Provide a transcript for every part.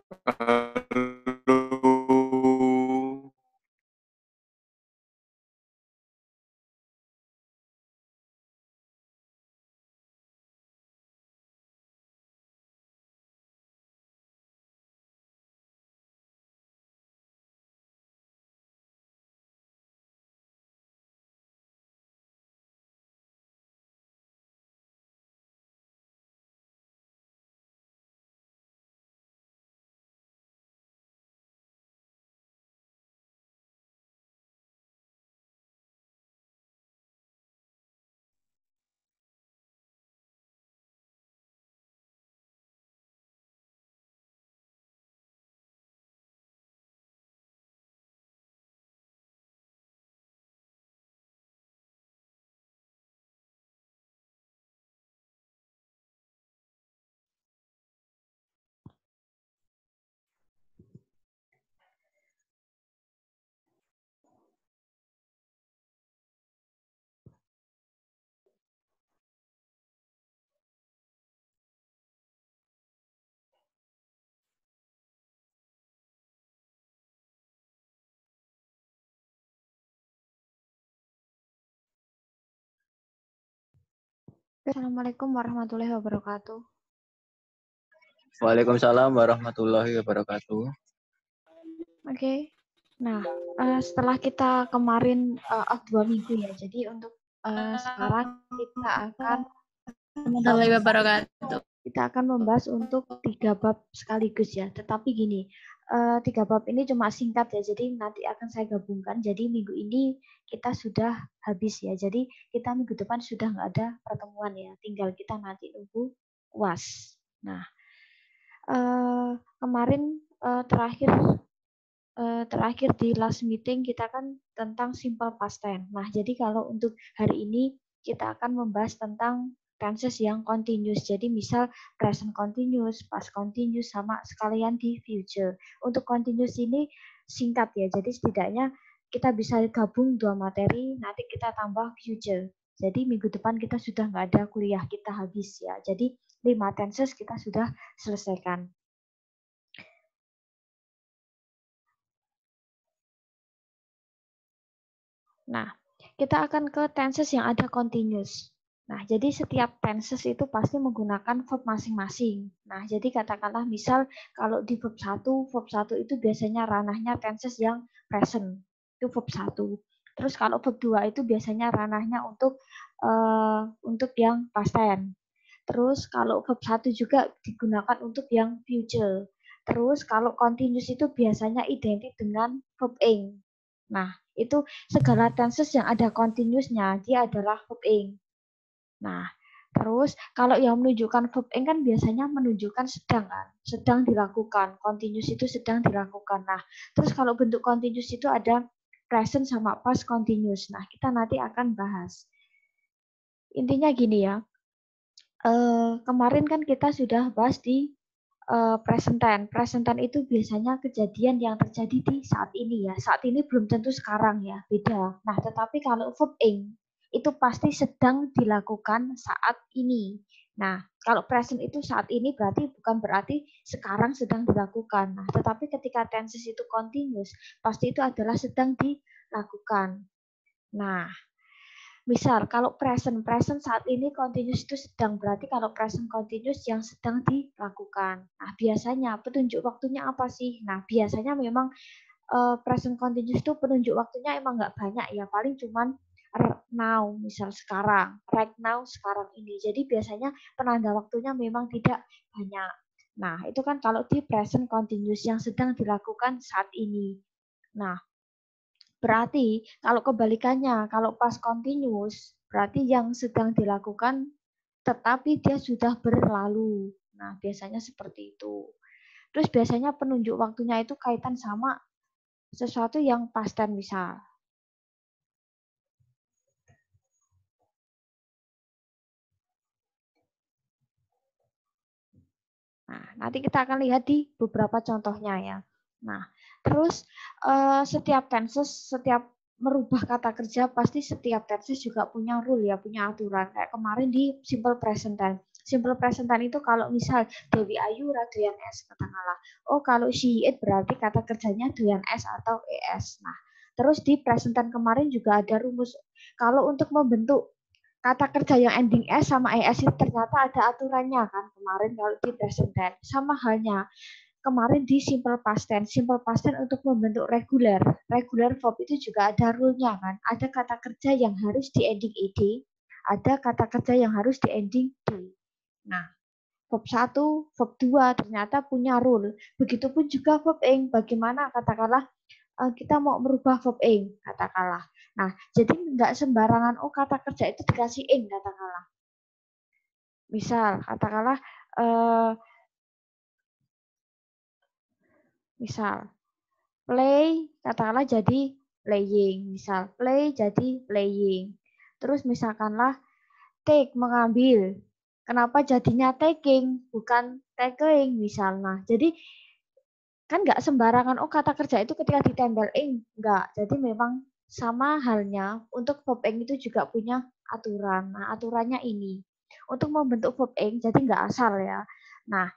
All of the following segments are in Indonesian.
Halo. Assalamualaikum warahmatullahi wabarakatuh. Waalaikumsalam warahmatullahi wabarakatuh. Oke. Nah, setelah kita kemarin off 2 minggu ya, jadi untuk sekarang kita akan membahas untuk 3 bab sekaligus ya. Tetapi gini, 3 bab ini cuma singkat ya, jadi nanti akan saya gabungkan. Jadi minggu ini kita sudah habis ya. Jadi kita minggu depan sudah nggak ada pertemuan ya. Tinggal kita nanti nunggu UAS. Nah, kemarin terakhir di last meeting kita kan tentang simple past tense. Nah, jadi kalau untuk hari ini kita akan membahas tentang tenses yang continuous. Jadi misal present continuous, past continuous, sama sekalian di future. Untuk continuous ini singkat ya. Jadi setidaknya kita bisa gabung 2 materi, nanti kita tambah future. Jadi minggu depan kita sudah nggak ada kuliah, kita habis ya. Jadi 5 tenses kita sudah selesaikan. Nah, kita akan ke tenses yang ada continuous. Nah, jadi setiap tenses itu pasti menggunakan verb masing-masing. Nah, jadi katakanlah misal kalau di verb 1 itu biasanya ranahnya tenses yang present. Itu verb 1. Terus kalau verb 2 itu biasanya ranahnya untuk yang past tense. Terus kalau verb 1 juga digunakan untuk yang future. Terus kalau continuous itu biasanya identik dengan verb ing. Nah, itu segala tenses yang ada continuousnya, dia adalah verb ing. Nah, terus kalau yang menunjukkan verb ing kan biasanya menunjukkan sedang kan, sedang dilakukan. Continuous itu sedang dilakukan. Nah, terus kalau bentuk continuous itu ada present sama past continuous. Nah, kita nanti akan bahas. Intinya gini ya, kemarin kan kita sudah bahas di present tense. Present tense itu biasanya kejadian yang terjadi di saat ini ya. Saat ini belum tentu sekarang ya, beda. Nah, tetapi kalau verb ing itu pasti sedang dilakukan saat ini. Nah, kalau present itu saat ini bukan berarti sekarang sedang dilakukan. Nah, tetapi ketika tenses itu continuous, pasti itu adalah sedang dilakukan. Nah, misal kalau present saat ini continuous itu sedang, berarti kalau present continuous yang sedang dilakukan. Nah, biasanya penunjuk waktunya apa sih? Nah, biasanya memang present continuous itu penunjuk waktunya emang nggak banyak ya, paling cuman now, misal sekarang, right now, sekarang ini. Jadi biasanya penanda waktunya memang tidak banyak. Nah, itu kan kalau di present continuous yang sedang dilakukan saat ini. Nah, berarti kalau kebalikannya, kalau past continuous, berarti yang sedang dilakukan tetapi dia sudah berlalu. Nah, biasanya seperti itu. Terus biasanya penunjuk waktunya itu kaitan sama sesuatu yang past tense misal. Nah, nanti kita akan lihat di beberapa contohnya ya. Nah, terus setiap tenses, setiap merubah kata kerja pasti setiap tenses juga punya rule ya, punya aturan. Kayak kemarin di simple present tense. Simple present tense itu kalau misal Dewi Ayu doyan es katakanlah. Oh, kalau she eat berarti kata kerjanya doyan es atau es. Nah, terus di present tense kemarin juga ada rumus. Kalau untuk membentuk kata kerja yang ending s sama es itu ternyata ada aturannya kan kemarin kalau di present tense. Sama halnya kemarin di simple past tense. Simple past tense untuk membentuk regular. Regular verb itu juga ada rule-nya kan. Ada kata kerja yang harus di ending ed, ada kata kerja yang harus di ending d. Nah, verb 1, verb 2 ternyata punya rule. Begitupun juga verb ing. Bagaimana katakanlah kita mau merubah verb ing, katakanlah. Nah, jadi nggak sembarangan kata kerja itu dikasih ing, katakanlah. Misal, katakanlah misal play katakanlah jadi playing, misal play jadi playing. Terus misalkanlah take mengambil. Kenapa jadinya taking bukan taking misalnya. Jadi kan nggak sembarangan kata kerja itu ketika ditempel ing, enggak. Jadi memang sama halnya untuk verb ing itu juga punya aturan. Nah, aturannya ini. Untuk membentuk verb ing jadi nggak asal ya. Nah,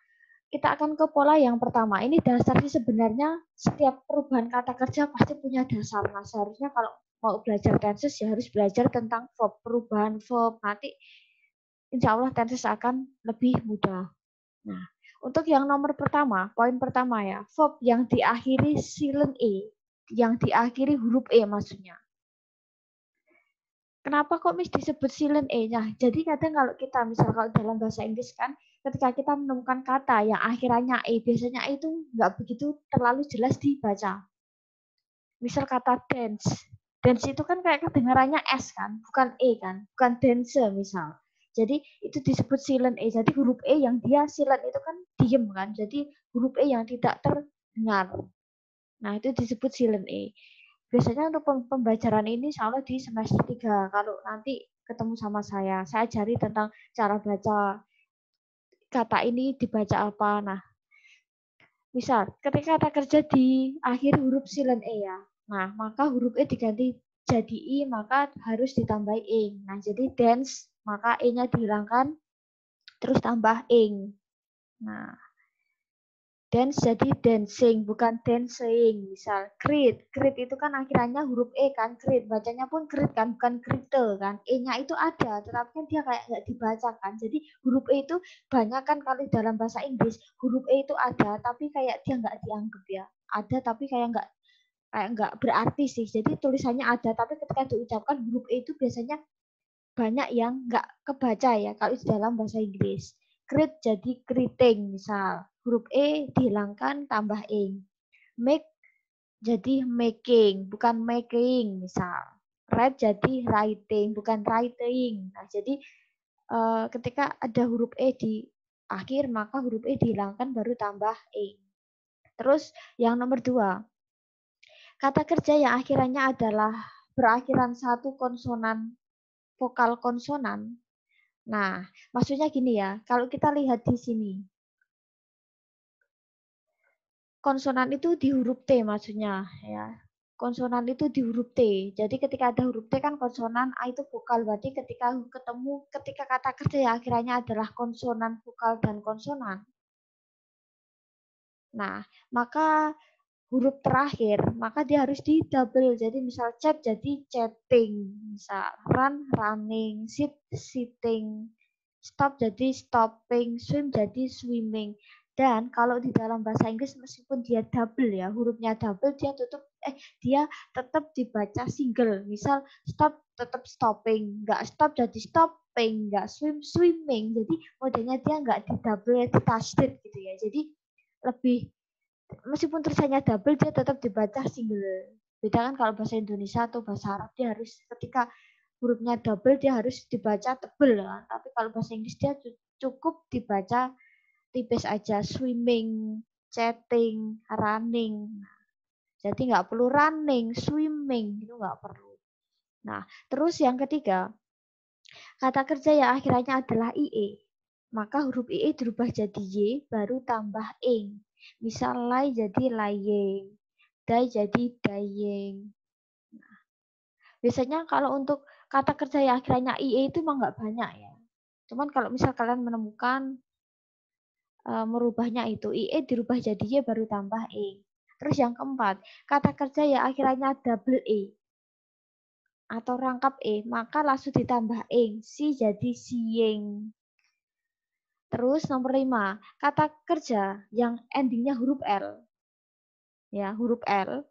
kita akan ke pola yang pertama. Ini dasar sih sebenarnya setiap perubahan kata kerja pasti punya dasar. Nah, seharusnya kalau mau belajar tenses ya harus belajar tentang verb, perubahan verb. Nanti insya Allah tenses akan lebih mudah. Nah, untuk yang nomor pertama, poin pertama ya, verb yang diakhiri silent E, yang diakhiri huruf E maksudnya. Kenapa kok disebut silent E-nya? Jadi kadang kalau kita, misal kalau dalam bahasa Inggris kan, ketika kita menemukan kata yang akhirannya E, biasanya E itu nggak begitu terlalu jelas dibaca. Misal kata dance. Dance itu kan kayak kedengarannya S kan, bukan E kan, bukan dance misal. Jadi itu disebut silent E. Jadi huruf E yang dia silent itu kan diem kan. Jadi huruf E yang tidak terdengar. Nah, itu disebut silent E. Biasanya untuk pembelajaran ini insya Allah di semester 3. Kalau nanti ketemu sama saya ajari tentang cara baca kata ini dibaca apa. Nah, misal ketika kata kerja di akhir huruf silent E ya. Nah, maka huruf E diganti jadi I, maka harus ditambah ing. Nah, jadi dance, maka E-nya dihilangkan, terus tambah ing. Nah, dance jadi dancing, bukan dancing. Misal, crit. Crit itu kan akhirannya huruf E kan, crit. Bacanya pun crit kan, bukan kritel kan. E-nya itu ada, tetapi kan dia kayak nggak dibaca kan. Jadi huruf E itu banyak kan kali dalam bahasa Inggris, huruf E itu ada, tapi kayak dia nggak dianggap ya. Ada, tapi kayak nggak berarti sih. Jadi tulisannya ada, tapi ketika diucapkan huruf E itu biasanya banyak yang nggak kebaca ya kalau di dalam bahasa Inggris. Crit jadi kriting misal. Huruf E dihilangkan tambah ing. Make jadi making, bukan making misal. Write jadi writing, bukan writing. Nah, jadi ketika ada huruf E di akhir, maka huruf E dihilangkan baru tambah ing. Terus yang nomor 2, kata kerja yang akhirannya adalah berakhiran satu konsonan, vokal konsonan. Nah, maksudnya gini ya, kalau kita lihat di sini, konsonan itu di huruf T maksudnya ya. Konsonan itu di huruf T. Jadi ketika ada huruf T kan konsonan, A itu vokal. Berarti ketika kata kerja yang akhirnya adalah konsonan, vokal, dan konsonan. Nah, maka huruf terakhir, maka dia harus di double. Jadi misal chat jadi chatting, misal run running, sit sitting, stop jadi stopping, swim jadi swimming. Dan kalau di dalam bahasa Inggris meskipun dia double ya, hurufnya double dia tetap dibaca single. Misal stop tetap stopping, nggak stop jadi stopping, nggak swim swimming. Jadi modelnya dia nggak di double, di tasdid gitu ya. Jadi lebih meskipun tulisannya double dia tetap dibaca single. Beda kan kalau bahasa Indonesia atau bahasa Arab dia harus ketika hurufnya double dia harus dibaca tebel kan. Tapi kalau bahasa Inggris dia cukup dibaca tipis aja, swimming, chatting, running. Jadi nggak perlu running, swimming itu nggak perlu. Nah, terus yang ketiga, kata kerja yang akhirnya adalah IE. Maka huruf IE dirubah jadi Y baru tambah ing. Misal lie jadi lying, die jadi dying. Biasanya kalau untuk kata kerja yang akhirnya IE itu emang nggak banyak ya. Cuman kalau misal kalian menemukan merubahnya itu IE dirubah jadi Y baru tambah E. Terus yang keempat, kata kerja yang akhirnya double E atau rangkap E, maka langsung ditambah ing, si jadi siing. Terus nomor 5, kata kerja yang endingnya huruf L. Ya, huruf L.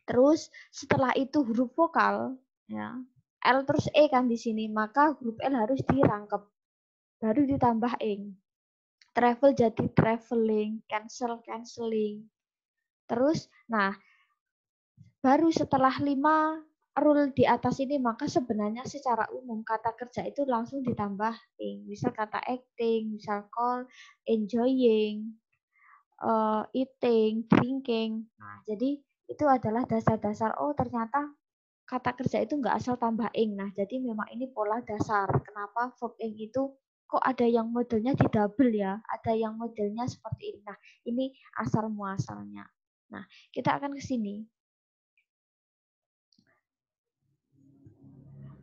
Terus setelah itu huruf vokal, ya. L terus E kan di sini, maka huruf L harus dirangkep. Baru ditambah ing. Travel jadi traveling, cancel canceling. Terus, nah, baru setelah 5 rule di atas ini, maka sebenarnya secara umum kata kerja itu langsung ditambah ing. Misal kata acting, misal call, enjoying, eating, drinking. Nah, jadi itu adalah dasar-dasar, oh ternyata kata kerja itu nggak asal tambah ing. Nah, jadi memang ini pola dasar. Kenapa verb ing itu kok ada yang modelnya di double ya, ada yang modelnya seperti ini. Nah, ini asal muasalnya. Nah, kita akan ke sini.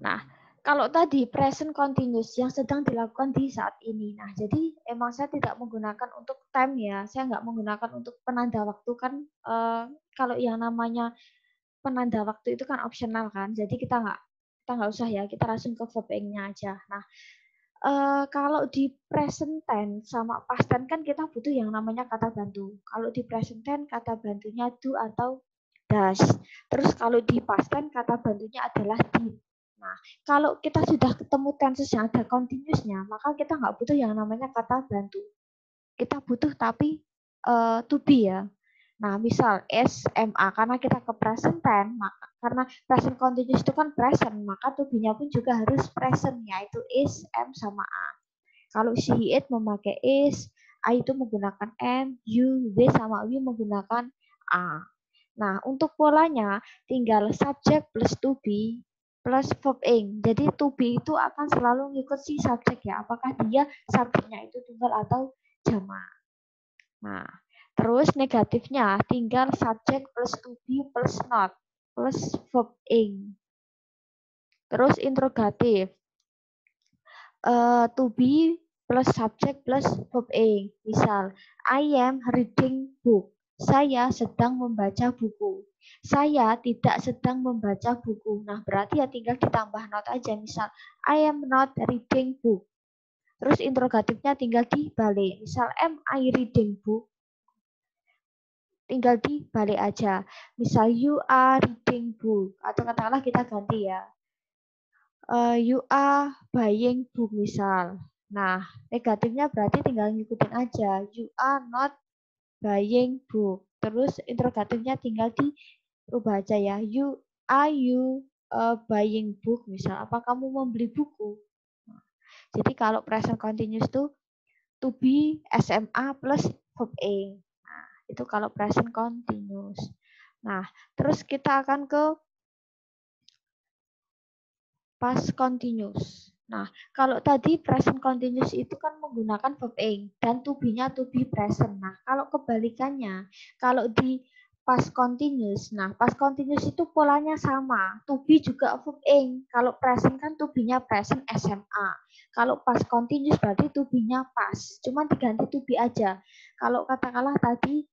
Nah, kalau tadi present continuous yang sedang dilakukan di saat ini. Nah, jadi emang saya tidak menggunakan untuk time ya. Saya nggak menggunakan untuk penanda waktu kan. Kalau yang namanya penanda waktu itu kan optional kan. Jadi kita nggak usah ya. Kita langsung ke verb ing-nya aja. Nah, kalau di present tense sama past tense kan kita butuh yang namanya kata bantu. Kalau di present tense kata bantunya do atau does. Terus kalau di past tense kata bantunya adalah did. Nah, kalau kita sudah ketemu tenses yang ada continuousnya, maka kita nggak butuh yang namanya kata bantu. Kita butuh tapi to be ya. Nah, misal SMA, karena kita ke present tense, maka karena present continuous itu kan present, maka to be-nya pun juga harus present, yaitu is, am, sama a. Kalau she, it memakai is, I itu menggunakan am, you, they, sama we menggunakan a. Nah, untuk polanya tinggal subject plus to be plus verb ing. Jadi to be itu akan selalu ngikut si subjek ya. Apakah dia subjeknya itu tunggal atau jamak. Nah, terus negatifnya tinggal subject plus to be plus not plus verb ing. Terus interrogatif. To be plus subject plus verb ing. Misal, I am reading book. Saya sedang membaca buku. Saya tidak sedang membaca buku. Nah, berarti ya tinggal ditambah not aja. Misal, I am not reading book. Terus interrogatifnya tinggal dibalik. Misal, am I reading book? Tinggal dibalik aja. Misal, you are reading book. Atau katakanlah kita ganti ya. You are buying book misal. Nah, negatifnya berarti tinggal ngikutin aja. You are not buying book. Terus interrogatifnya tinggal dirubah aja ya. Are you buying book misal. Apa kamu membeli buku? Nah, jadi kalau present continuous tuh to be SMA plus verb ing. Nah, itu kalau present continuous. Nah, terus kita akan ke past continuous. Nah, kalau tadi present continuous itu kan menggunakan verb ing dan to be-nya to be present. Nah, kalau kebalikannya, kalau di past continuous, nah past continuous itu polanya sama. To be juga verb ing. Kalau present kan to be-nya present SMA. Kalau past continuous berarti to be-nya past. Cuman diganti to be aja. Kalau katakanlah tadi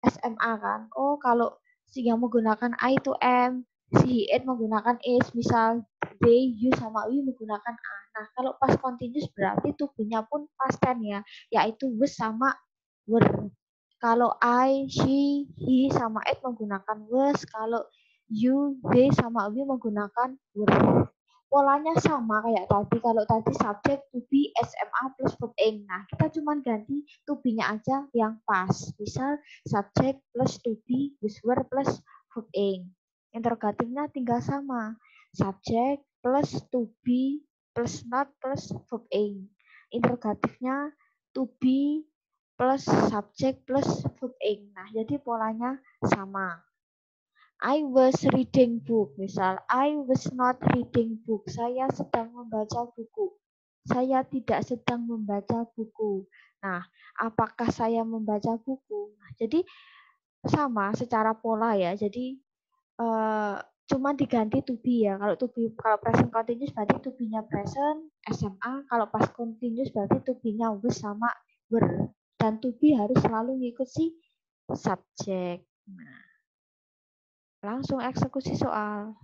SMA kan. Oh, kalau yang menggunakan I to am, si it menggunakan is, misal they, you sama we menggunakan a. Nah, kalau past continuous berarti tubuhnya pun past tense ya, yaitu was sama were. Kalau I, she, he sama it menggunakan was, kalau you, they sama we menggunakan were. Polanya sama kayak tadi. Kalau tadi subject to be SMA plus verb ing. Nah, kita cuma ganti to be-nya aja yang pas. Misal subject plus to be were plus verb ing. Interrogatifnya tinggal sama. Subject plus to be plus not plus verb ing. Interrogatifnya to be plus subject plus verb ing. Nah, jadi polanya sama. I was reading book. Misal, I was not reading book. Saya sedang membaca buku. Saya tidak sedang membaca buku. Nah, apakah saya membaca buku? Nah, jadi sama secara pola ya. Jadi cuma diganti to be ya. Kalau to be, kalau present continuous berarti to be-nya present, SMA. Kalau past continuous berarti to be-nya was sama were. Dan to be harus selalu ngikut si subjek. Nah, langsung eksekusi soal.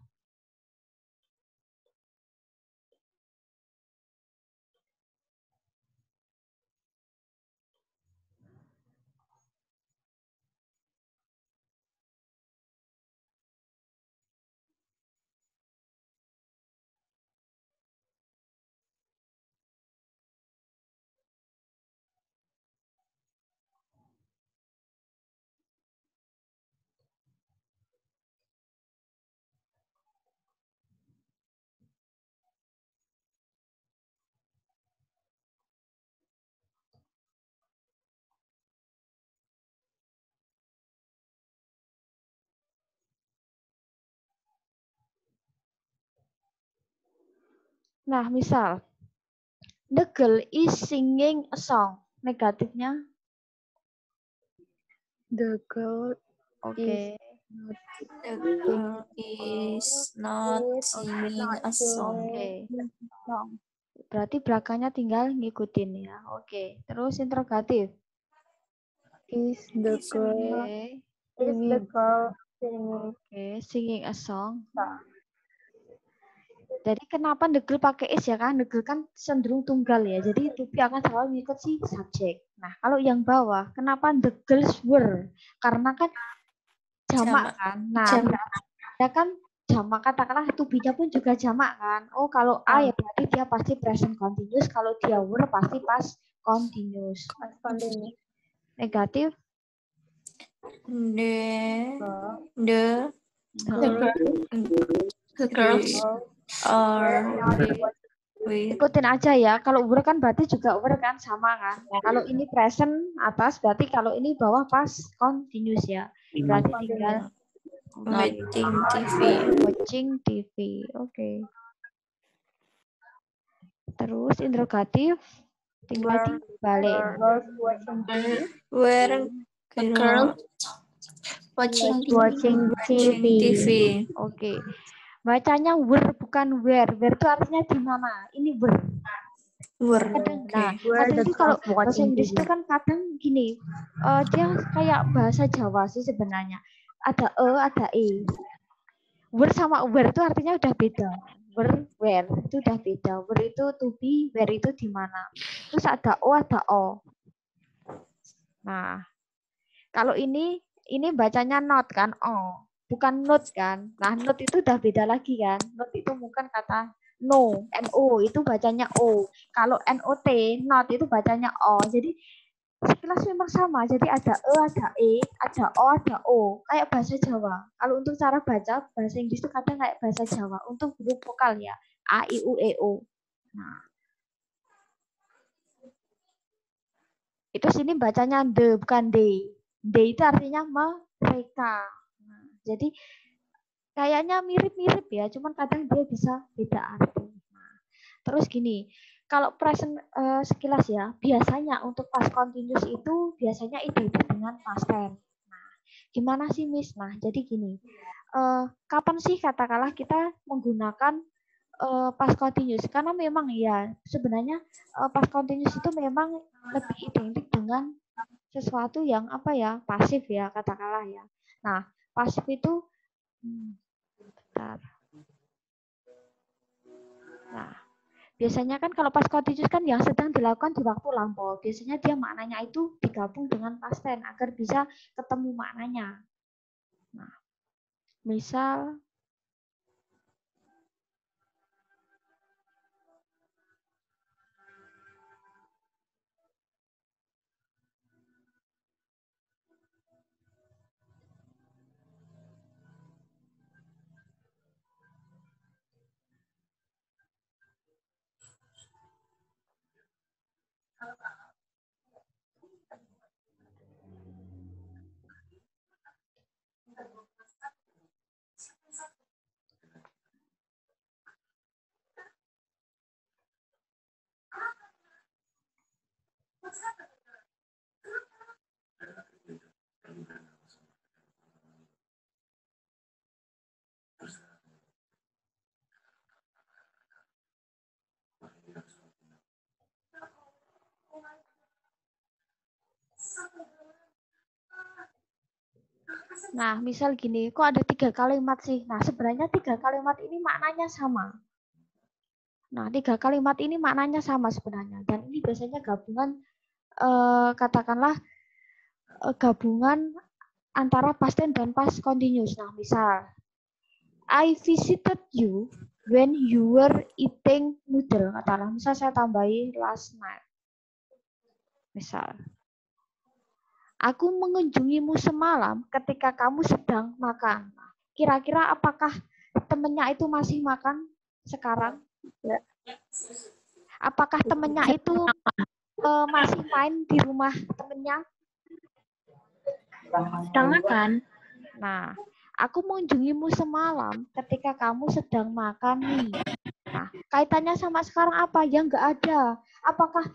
Nah, misal the girl is singing a song. Negatifnya? The girl Oke. The girl is not singing a song. Oke. Berarti belakangnya tinggal ngikutin ya. Oke. Terus interrogatif. Is the girl Oke. singing? Oke, singing a song. Jadi kenapa the girl pakai is ya kan? The girl kan cenderung tunggal ya. Jadi to be akan selalu ngikut si subjek. Nah, kalau yang bawah, kenapa the girls were? Karena kan jamak kan. Nah, ya kan jamak, katakanlah to be-nya pun juga jamak kan. Oh, kalau A ya berarti dia pasti present continuous, kalau dia were pasti past continuous. Negatif. The girls are ikutin aja ya. Kalau were kan berarti juga were kan, sama kan. Kalau ini present atas berarti kalau ini bawah past continuous ya. Berarti tinggal watching TV. Watching TV. Oke. Terus interrogatif tinggal dibalik. Where a girl watching TV. Oke. Bacanya were bukan where. Where itu artinya di mana? Ini were. Kadang, nah, kadang itu kalau bahasa Inggris itu kan kadang gini, dia kayak bahasa Jawa sih sebenarnya. Ada ada e. Were sama where itu artinya udah beda. Where itu udah beda. Were itu to be, where itu di mana. Terus ada o. Nah, kalau ini bacanya not kan, bukan not kan. Nah, not itu udah beda lagi kan. Not itu bukan kata no, no itu bacanya o. Kalau not, not itu bacanya o. Jadi sekilas memang sama. Jadi ada ada e, ada o. Kayak bahasa Jawa. Kalau untuk cara baca bahasa Inggris itu kadang kayak bahasa Jawa. Untuk huruf vokal ya, a, i, u, e, o. Nah, itu sini bacanya the bukan de. De itu artinya mereka. Nah, jadi kayaknya mirip-mirip ya, cuman kadang dia bisa beda arti. Nah, terus gini, kalau present sekilas ya, biasanya untuk past continuous itu biasanya identik dengan past tense. Nah, gimana sih Miss? Nah, jadi gini, kapan sih katakanlah kita menggunakan past continuous? Karena memang ya sebenarnya past continuous itu memang lebih identik dengan sesuatu yang apa ya, pasif ya katakanlah ya. Nah, pasif itu bentar. Nah, biasanya kan kalau past continuous kan yang sedang dilakukan di waktu lampau. Biasanya dia maknanya itu digabung dengan past tense agar bisa ketemu maknanya. Nah, misal Nah, misal gini, kok ada 3 kalimat sih? Nah, sebenarnya 3 kalimat ini maknanya sama. Nah, 3 kalimat ini maknanya sama sebenarnya. Dan ini biasanya gabungan, katakanlah gabungan antara past tense dan past continuous. Nah, misal, I visited you when you were eating noodle. Katakanlah, misal saya tambahi last night. Misal, aku mengunjungimu semalam ketika kamu sedang makan. Kira-kira apakah temennya itu masih makan sekarang? Ya. Apakah temennya itu masih main di rumah temennya? Sedang makan. Nah, aku mengunjungimu semalam ketika kamu sedang makan mie. Nah, kaitannya sama sekarang apa? Ya nggak ada. Apakah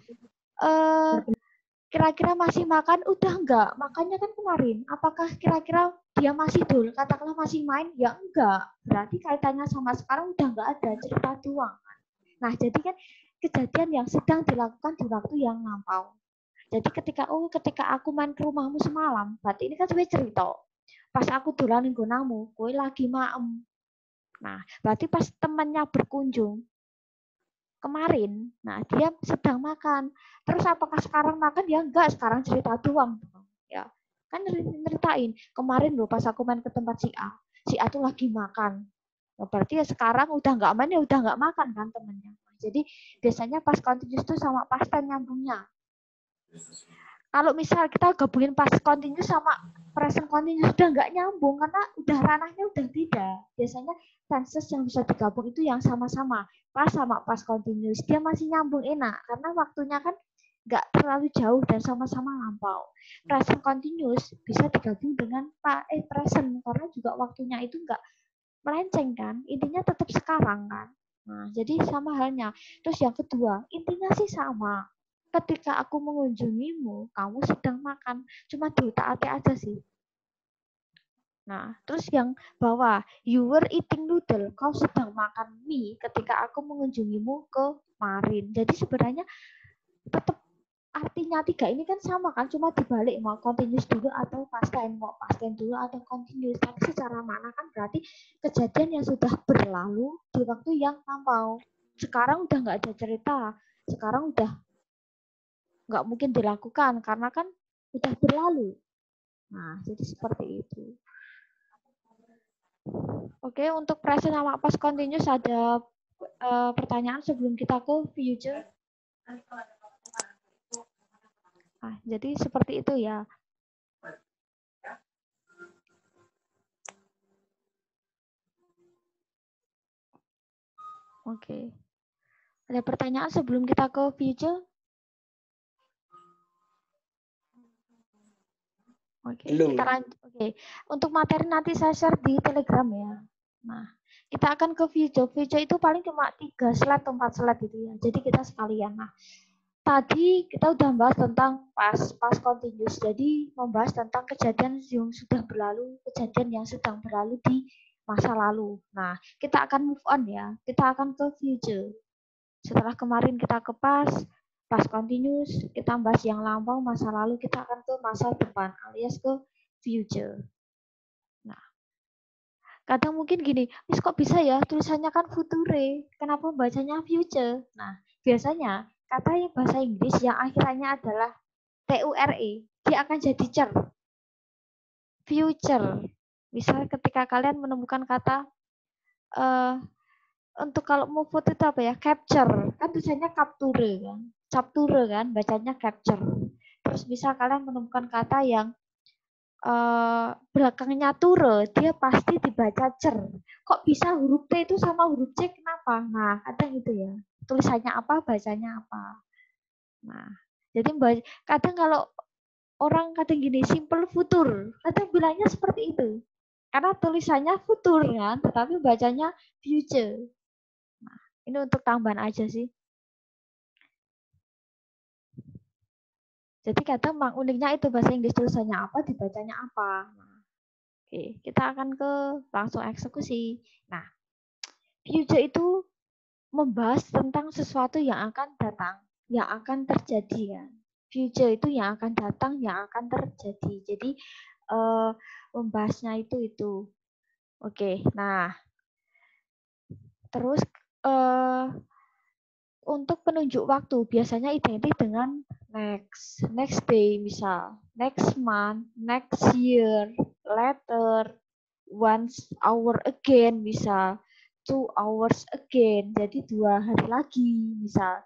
kira-kira masih makan? Udah enggak. Makanya kan kemarin. Apakah kira-kira dia masih dul? Katakanlah masih main? Ya enggak. Berarti kaitannya sama sekarang udah enggak ada, cerita doang. Nah, jadi kan kejadian yang sedang dilakukan di waktu yang lampau. Jadi ketika aku main ke rumahmu semalam, berarti ini kan sebenarnya cerita. Pas aku dolan ning gonamu, kowe lagi maem. Nah, berarti pas temannya berkunjung kemarin, nah dia sedang makan. Terus apakah sekarang makan? Ya enggak, sekarang cerita doang. Ya, kan ceritain kemarin loh pas aku main ke tempat si A tuh lagi makan. Nah, berarti ya sekarang udah nggak main, ya udah nggak makan kan temennya. Jadi biasanya pas continuous tuh sama past tense nyambungnya. Kalau misal kita gabungin past continuous sama present continuous udah nggak nyambung karena udah ranahnya udah beda. Biasanya tenses yang bisa digabung itu yang sama-sama pas sama past continuous, dia masih nyambung enak karena waktunya kan nggak terlalu jauh dan sama-sama lampau. Present continuous bisa digabung dengan present karena juga waktunya itu nggak melenceng kan, intinya tetap sekarang kan. Nah, jadi sama halnya. Terus yang kedua, intinya sih sama. Ketika aku mengunjungimu, kamu sedang makan. Cuma ditaati aja sih. Nah, terus yang bawah, you were eating noodle, kau sedang makan mie ketika aku mengunjungimu kemarin. Jadi sebenarnya tetap artinya 3 ini kan sama kan, cuma dibalik mau continuous dulu atau past tense, mau past tense dulu atau continuous. Tapi secara makna kan berarti kejadian yang sudah berlalu di waktu yang lampau. Sekarang udah nggak ada cerita, sekarang udah nggak mungkin dilakukan karena kan udah berlalu. Nah, jadi seperti itu. Oke, untuk present sama past continuous ada pertanyaan sebelum kita ke future. Nah, jadi seperti itu ya. Oke. Ada pertanyaan sebelum kita ke future? Oke, kita lanjut. Oke, untuk materi nanti saya share di Telegram ya. Nah, kita akan ke future. Future itu paling cuma 3 slide atau 4 slide gitu ya. Jadi kita sekalian. Nah, tadi kita udah bahas tentang past continuous. Jadi membahas tentang kejadian yang sudah berlalu, kejadian yang sedang berlalu di masa lalu. Nah, kita akan move on ya. Kita akan ke future. Setelah kemarin kita ke past continuous, kita bahas yang lampau, masa lalu, kita akan ke masa depan alias ke future. Nah, kadang mungkin gini, kok bisa ya tulisannya kan future, kenapa bacanya future? Nah, biasanya kata yang bahasa Inggris yang akhirnya adalah TURE, dia akan jadi cer. Future. Misal ketika kalian menemukan kata untuk kalau mau foto itu apa ya, capture, kan tulisannya capture kan, capture kan, bacanya capture. Terus bisa kalian menemukan kata yang belakangnya ture, dia pasti dibaca cer. Kok bisa huruf T itu sama huruf C, kenapa? Nah, kadang itu ya, tulisannya apa, bacanya apa. Nah, jadi kadang kalau orang kadang gini, simple future, kadang bilangnya seperti itu. Karena tulisannya future kan, tetapi bacanya future. Ini untuk tambahan aja sih. Jadi kadang uniknya itu bahasa Inggris tulisannya apa, dibacanya apa. Nah, oke, kita akan ke langsung eksekusi. Nah, future itu membahas tentang sesuatu yang akan datang, yang akan terjadi kan. Future itu yang akan datang, yang akan terjadi. Jadi membahasnya itu. Oke, nah terus untuk penunjuk waktu biasanya identik dengan next day misal, next month, next year, later, once hour again misal, 2 hours again, jadi 2 hari lagi misal,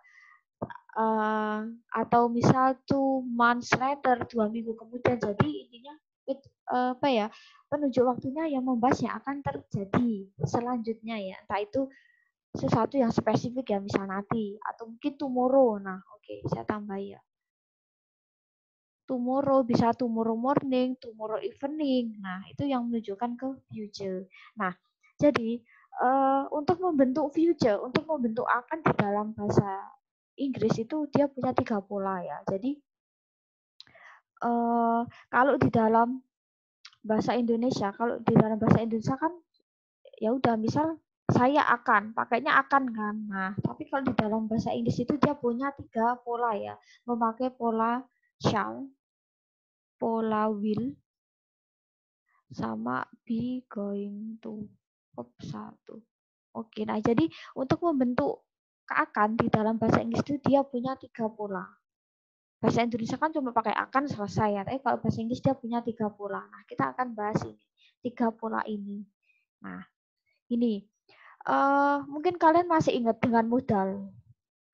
atau misal 2 months later, 2 minggu kemudian. Jadi intinya penunjuk waktunya yang membahas yang akan terjadi selanjutnya ya, entah itu sesuatu yang spesifik ya, misal nanti atau mungkin tomorrow. Nah, oke, saya tambah ya. Tomorrow bisa tomorrow morning, tomorrow evening. Nah, itu yang menunjukkan ke future. Nah, jadi untuk membentuk future, untuk membentuk akan di dalam bahasa Inggris itu dia punya 3 pola ya. Jadi kalau di dalam bahasa Indonesia kan ya udah misal saya akan, pakainya akan kan. Nah, tapi kalau di dalam bahasa Inggris itu dia punya 3 pola ya. Memakai pola shall, pola will, sama be going to. Verb 1. Oke, nah jadi untuk membentuk akan di dalam bahasa Inggris itu dia punya 3 pola. Bahasa Indonesia kan cuma pakai akan selesai ya. Tapi kalau bahasa Inggris dia punya 3 pola. Nah, kita akan bahas ini. 3 pola ini. Nah, ini. Mungkin kalian masih ingat dengan modal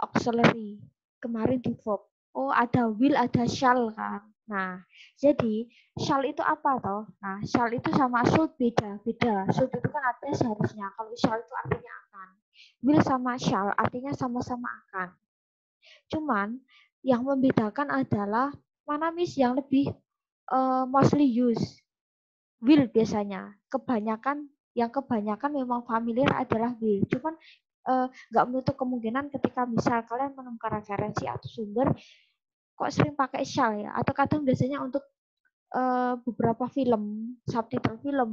auxiliary kemarin di verb. Oh, ada will, ada shall kan. Nah, jadi shall itu apa toh? Nah, shall itu sama should beda. Should itu kan artinya seharusnya. Kalau shall itu artinya akan. Will sama shall artinya sama-sama akan. Cuman yang membedakan adalah mana Miss yang lebih mostly use. Will biasanya. Kebanyakan memang familiar adalah will. Cuman nggak menutup kemungkinan ketika misal kalian menemukan referensi atau sumber kok sering pakai shall ya, atau kadang biasanya untuk beberapa film, subtitle film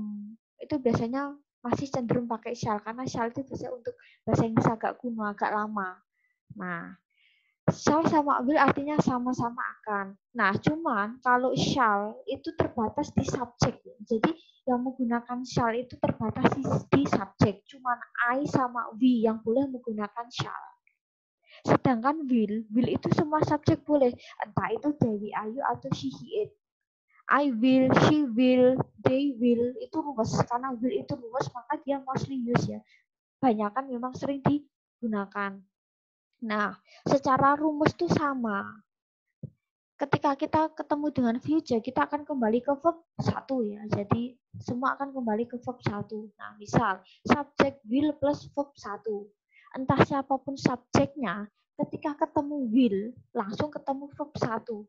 itu biasanya masih cenderung pakai shall karena shall itu biasanya untuk bahasa Inggris agak kuno, agak lama. Nah, shall sama will artinya sama-sama akan. Nah, cuman kalau shall itu terbatas di subjek. Jadi yang menggunakan shall itu terbatas di subjek. Cuman I sama we yang boleh menggunakan shall. Sedangkan will itu semua subjek boleh. Entah itu Dewi Ayu atau she, he, it. I will, she will, they will, itu luas. Karena will itu luas, maka dia mostly use ya. Banyakan memang sering digunakan. Nah, secara rumus itu sama. Ketika kita ketemu dengan future, kita akan kembali ke verb 1 ya. Jadi, semua akan kembali ke verb 1. Nah, misal, subject will plus verb 1. Entah siapapun subjeknya, ketika ketemu will, langsung ketemu verb 1.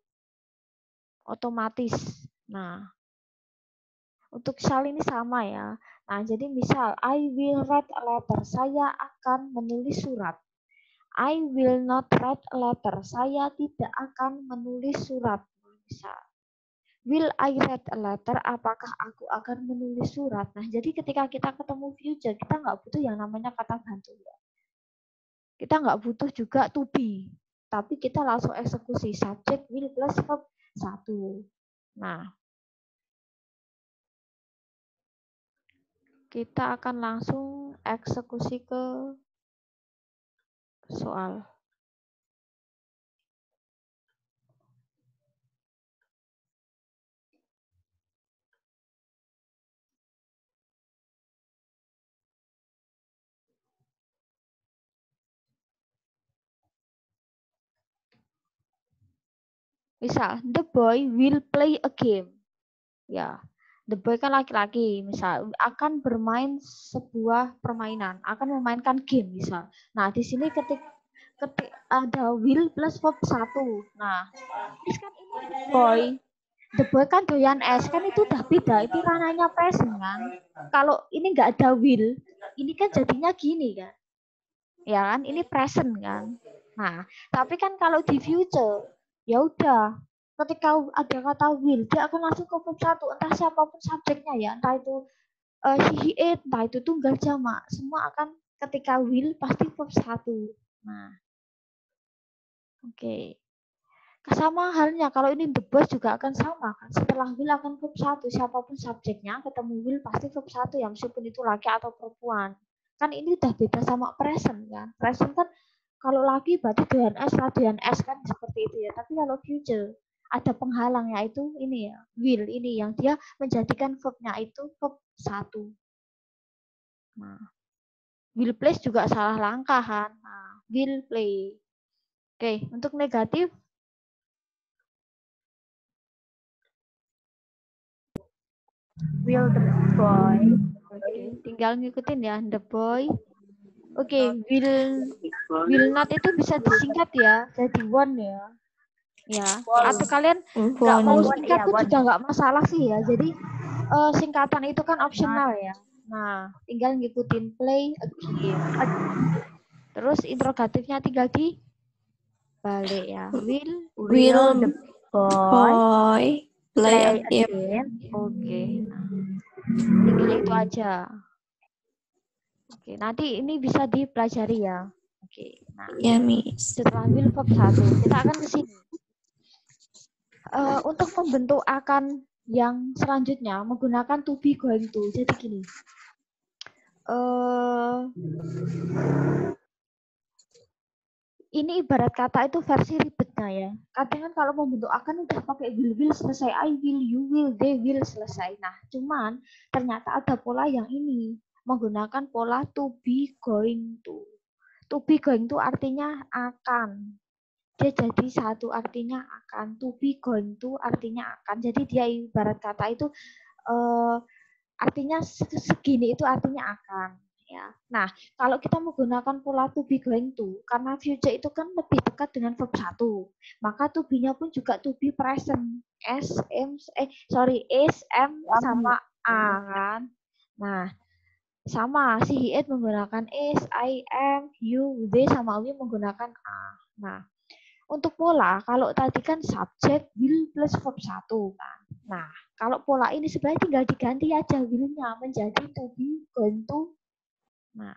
Otomatis. Nah, untuk shall ini sama ya. Nah, jadi misal, I will write a letter. Saya akan menulis surat. I will not write a letter. Saya tidak akan menulis surat. Misal, will I write a letter? Apakah aku akan menulis surat? Nah, jadi ketika kita ketemu future, kita nggak butuh yang namanya kata bantu. Kita nggak butuh juga to be. Tapi kita langsung eksekusi. Subject will plus verb 1. Nah, kita akan langsung eksekusi ke soal. Misal, the boy will play a game. Ya, the boy kan laki-laki. Misal, akan bermain sebuah permainan, akan memainkan game misal. Nah, di sini ketik ada will plus verb 1. Nah, kan ini boy. The boy kan doyan es, kan itu udah beda, itu ranahnya present kan. Kalau ini nggak ada will, ini kan jadinya gini kan. Ya kan, ini present kan. Nah, tapi kan kalau di future, ya udah, ketika ada kata will, dia akan langsung ke verb 1, entah siapapun subjeknya ya, entah itu he, it, entah itu tunggal jamak, semua akan ketika will pasti verb 1. Nah, oke. Sama halnya kalau ini the boys juga akan sama kan. Setelah will akan verb 1, siapapun subjeknya ketemu will pasti verb 1 ya, meskipun itu laki atau perempuan. Kan ini udah beda sama present kan. Present kan kalau laki berarti doyan S, doyan S kan seperti itu ya. Tapi kalau future ada penghalang yaitu ini ya, will ini yang dia menjadikan verbnya itu verb 1. Nah, will place juga salah langkah kan. Nah, will play. Oke, untuk negatif Will the boy. Oke, tinggal ngikutin ya, the boy. Oke, will not itu bisa disingkat ya, jadi one ya. Ya, atau kalian nggak mau singkat pun juga nggak masalah sih ya. Jadi singkatan itu kan optional ya. Nah, tinggal ngikutin play a game. Terus interrogatifnya tinggal dibalik ya. Will The boy boy play a play game? again. Oke, nah, tinggal itu aja. Oke, nanti ini bisa dipelajari ya. Oke, nah Ya, Miss. setelah will verb 1, kita akan ke sini. Untuk membentuk akan yang selanjutnya menggunakan to be, going to. Jadi gini. Ini ibarat kata itu versi ribetnya ya. Kadang kan kalau membentuk akan udah pakai will selesai, I will, you will, they will selesai. Nah, cuman ternyata ada pola yang ini menggunakan pola to be, going to. To be, going to artinya akan. Dia jadi satu artinya akan. To be, going to artinya akan. Jadi dia ibarat kata itu artinya segini itu artinya akan. Ya. Nah, kalau kita menggunakan pola to be, going to, karena future itu kan lebih dekat dengan verb 1, maka to be-nya pun juga to be present. Is, am, sama a kan. Nah, sama si he, it menggunakan is, I am, you, they sama we menggunakan a. Nah, untuk pola, kalau tadi kan subject will plus verb 1 kan. Nah, kalau pola ini sebenarnya tinggal diganti aja will-nya menjadi to be, going to. Nah,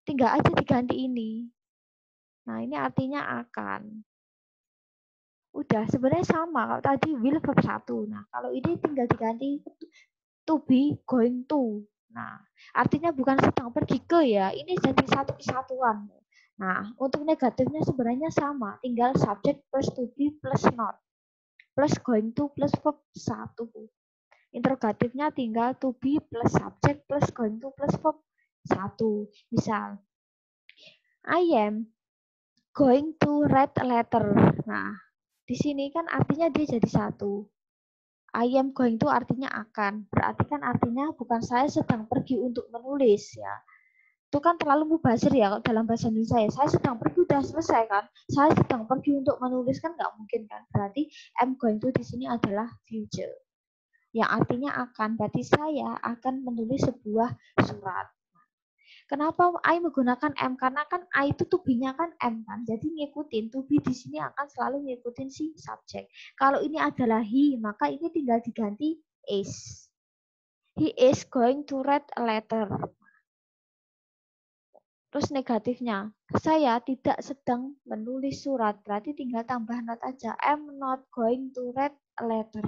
tinggal aja diganti ini. Nah, ini artinya akan. Udah, sebenarnya sama. Kalau tadi will verb 1. Nah, kalau ini tinggal diganti to be, going to. Nah, artinya bukan sedang pergi ke ya. Ini jadi satu kesatuan. Nah, untuk negatifnya sebenarnya sama. Tinggal subject plus to be plus not. Plus going to plus verb 1. Interrogatifnya tinggal to be plus subject plus going to plus verb 1. Misal, I am going to write a letter. Nah, di sini kan artinya dia jadi satu. I am going to artinya akan. Berarti kan artinya bukan saya sedang pergi untuk menulis ya. Itu kan terlalu mubazir ya dalam bahasa Indonesia ya. Saya sedang pergi udah selesai kan. Saya sedang pergi untuk menulis kan nggak mungkin kan. Berarti am going to di sini adalah future. Yang artinya akan. Berarti saya akan menulis sebuah surat. Kenapa I menggunakan M? Karena kan I itu to be-nya kan M kan. Jadi ngikutin to be di sini akan selalu ngikutin si subjek. Kalau ini adalah he, maka ini tinggal diganti is. He is going to write a letter. Terus negatifnya, saya tidak sedang menulis surat. Berarti tinggal tambah not aja. I'm not going to write a letter.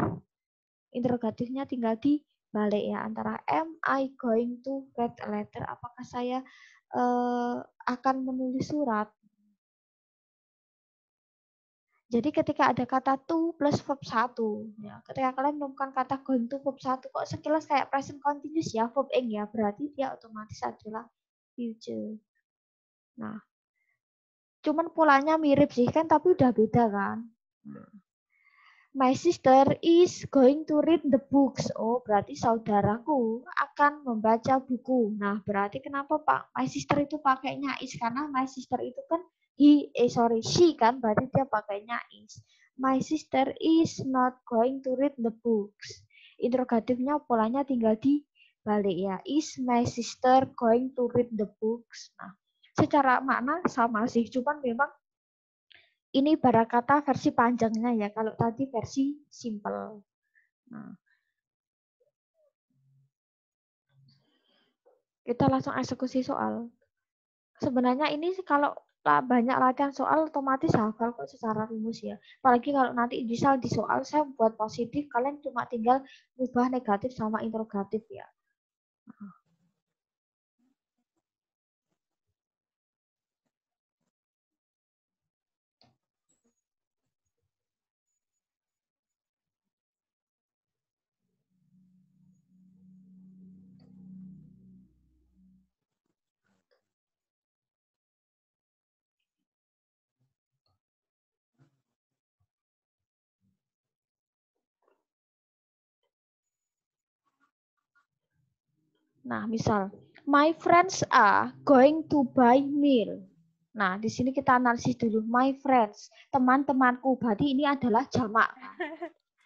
Interrogatifnya tinggal dibalik ya, antara am I going to write a letter, apakah saya akan menulis surat. Jadi ketika ada kata to plus verb 1, ya, ketika kalian menemukan kata going to verb 1, kok sekilas kayak present continuous ya, verb ing ya, berarti dia otomatis adalah future. Nah, cuman polanya mirip sih kan, tapi udah beda kan. My sister is going to read the books. Oh, berarti saudaraku akan membaca buku. Nah, berarti kenapa Pak? My sister itu pakainya is karena my sister itu kan she kan, berarti dia pakainya is. My sister is not going to read the books. Interrogatifnya polanya tinggal dibalik ya. Is my sister going to read the books? Nah, secara makna sama sih, cuman memang ini ibarat kata versi panjangnya ya, kalau tadi versi simple. Nah, kita langsung eksekusi soal. Sebenarnya ini kalau banyak latihan soal otomatis hafal kok secara rumus ya. Apalagi kalau nanti misal di soal saya buat positif, kalian cuma tinggal ubah negatif sama interrogatif ya. Nah, misal my friends are going to buy meal. Nah, di sini kita analisis dulu my friends, teman-temanku. Berarti ini adalah jamak.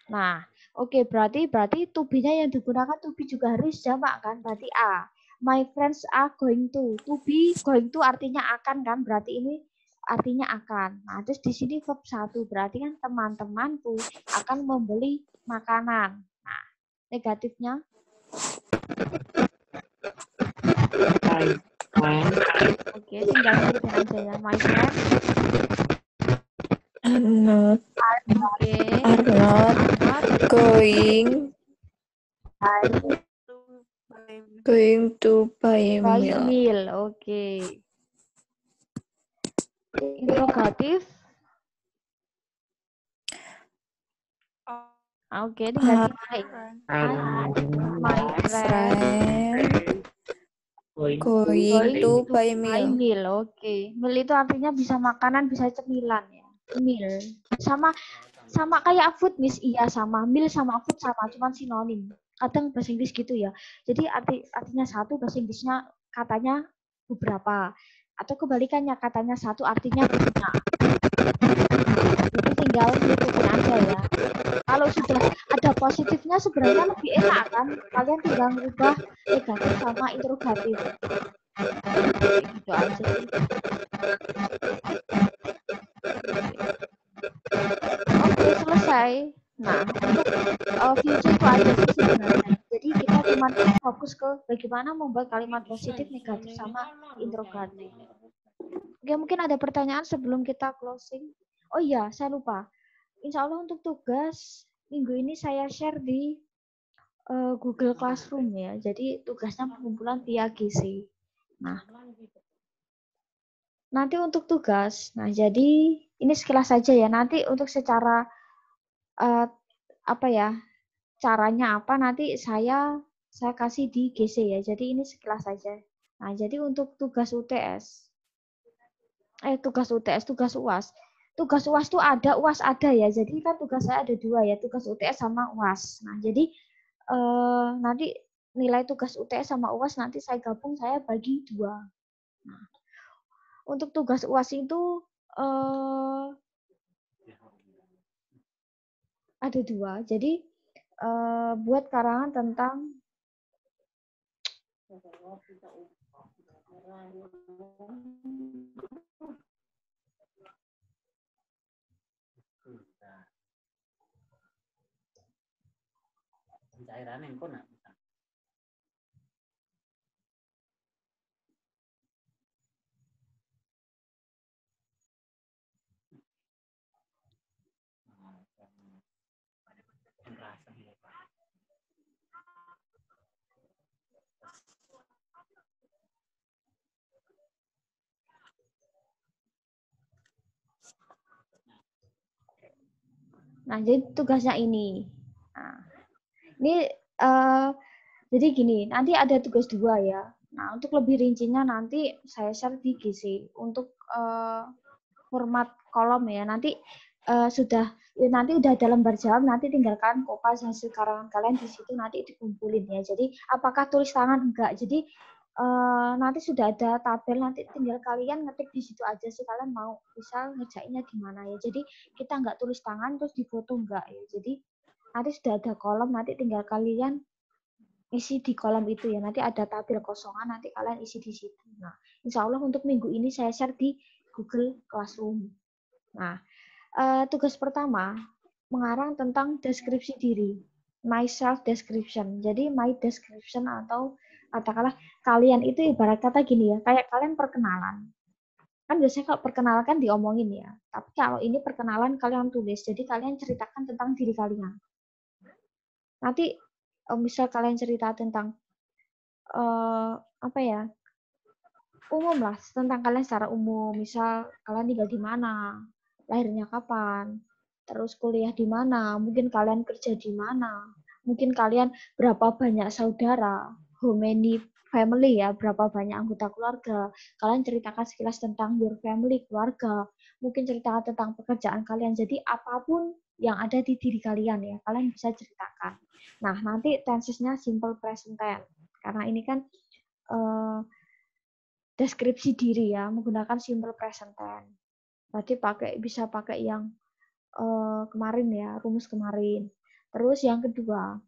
Nah, oke, berarti to be-nya yang digunakan to be juga harus jamak kan? Berarti a. My friends are going to. To be going to artinya akan kan? Berarti ini artinya akan. Nah, terus di sini verb 1 berarti kan teman-temanku akan membeli makanan. Nah, negatifnya oke, tinggal sebutin aja ya. My friends are not oke, going to buy buy milk. meal. Oke. Interrogatif. Oke, tinggal my friend Going to buy buy milk. meal. Oke. Meal itu artinya bisa makanan, bisa cemilan ya. Meal. Sama kayak food, Miss. Iya, sama. Meal sama food sama, cuman sinonim. Kadang bahasa Inggris gitu ya. Jadi artinya satu, bahasa Inggrisnya katanya beberapa. Atau kebalikannya, katanya satu artinya banyak. Jadi tinggal ngikutin aja ya. Kalau sudah ada positifnya sebenarnya lebih enak kan? Kalian tinggal ngubah negatif sama interrogatif. Gitu aja sih. Oke, selesai. Nah, untuk future itu aja sih sebenarnya. Jadi kita cuma fokus ke bagaimana membuat kalimat positif, negatif, sama interrogatif. Oke, mungkin ada pertanyaan sebelum kita closing. Oh iya, saya lupa. Insya Allah untuk tugas minggu ini saya share di Google Classroom ya. Jadi tugasnya pengumpulan via GC. Nah, nanti untuk tugas, nah jadi ini sekilas saja ya. Nanti untuk secara apa ya, caranya apa nanti saya kasih di GC ya. Jadi ini sekilas saja. Nah, jadi untuk tugas UTS, tugas UAS. Tugas UAS tuh ada, UAS ada ya. Jadi kan tugas saya ada dua ya, tugas UTS sama UAS. Nah, jadi nanti nilai tugas UTS sama UAS nanti saya gabung, saya bagi dua. Nah, untuk tugas UAS itu ada dua. Jadi buat karangan tentang nah, jadi tugasnya ini. Nah, ini jadi gini, nanti ada tugas dua ya. Nah, untuk lebih rincinya nanti saya share di GC untuk format kolom ya. Nanti nanti udah ada lembar jawab, nanti tinggalkan kopas hasil karangan kalian di situ nanti dikumpulin ya. Jadi apakah tulis tangan enggak? Jadi nanti sudah ada tabel, nanti tinggal kalian ngetik di situ aja sih kalian mau bisa ngerjainnya gimana ya. Jadi kita nggak tulis tangan terus difoto enggak ya. Jadi nanti sudah ada kolom, nanti tinggal kalian isi di kolom itu ya. Nanti ada tabel kosongan, nanti kalian isi di situ. Nah, insya Allah untuk minggu ini saya share di Google Classroom. Nah, tugas pertama mengarang tentang deskripsi diri, my self description. Jadi my description atau katakanlah kalian itu ibarat kata gini ya, kayak kalian perkenalan. Kan biasanya kalau perkenalan diomongin ya. Tapi kalau ini perkenalan kalian tulis. Jadi kalian ceritakan tentang diri kalian. Nanti misal kalian cerita tentang apa ya? Umum lah, tentang kalian secara umum. Misal kalian tinggal di mana, lahirnya kapan, terus kuliah di mana, mungkin kalian kerja di mana, mungkin kalian berapa banyak saudara, how many family ya, berapa banyak anggota keluarga. Kalian ceritakan sekilas tentang your family, keluarga, mungkin ceritakan tentang pekerjaan kalian. Jadi apapun yang ada di diri kalian ya, kalian bisa ceritakan. Nah, nanti tensesnya simple present tense. Karena ini kan deskripsi diri ya, menggunakan simple present tense. Berarti bisa pakai yang kemarin ya, rumus kemarin. Terus yang kedua,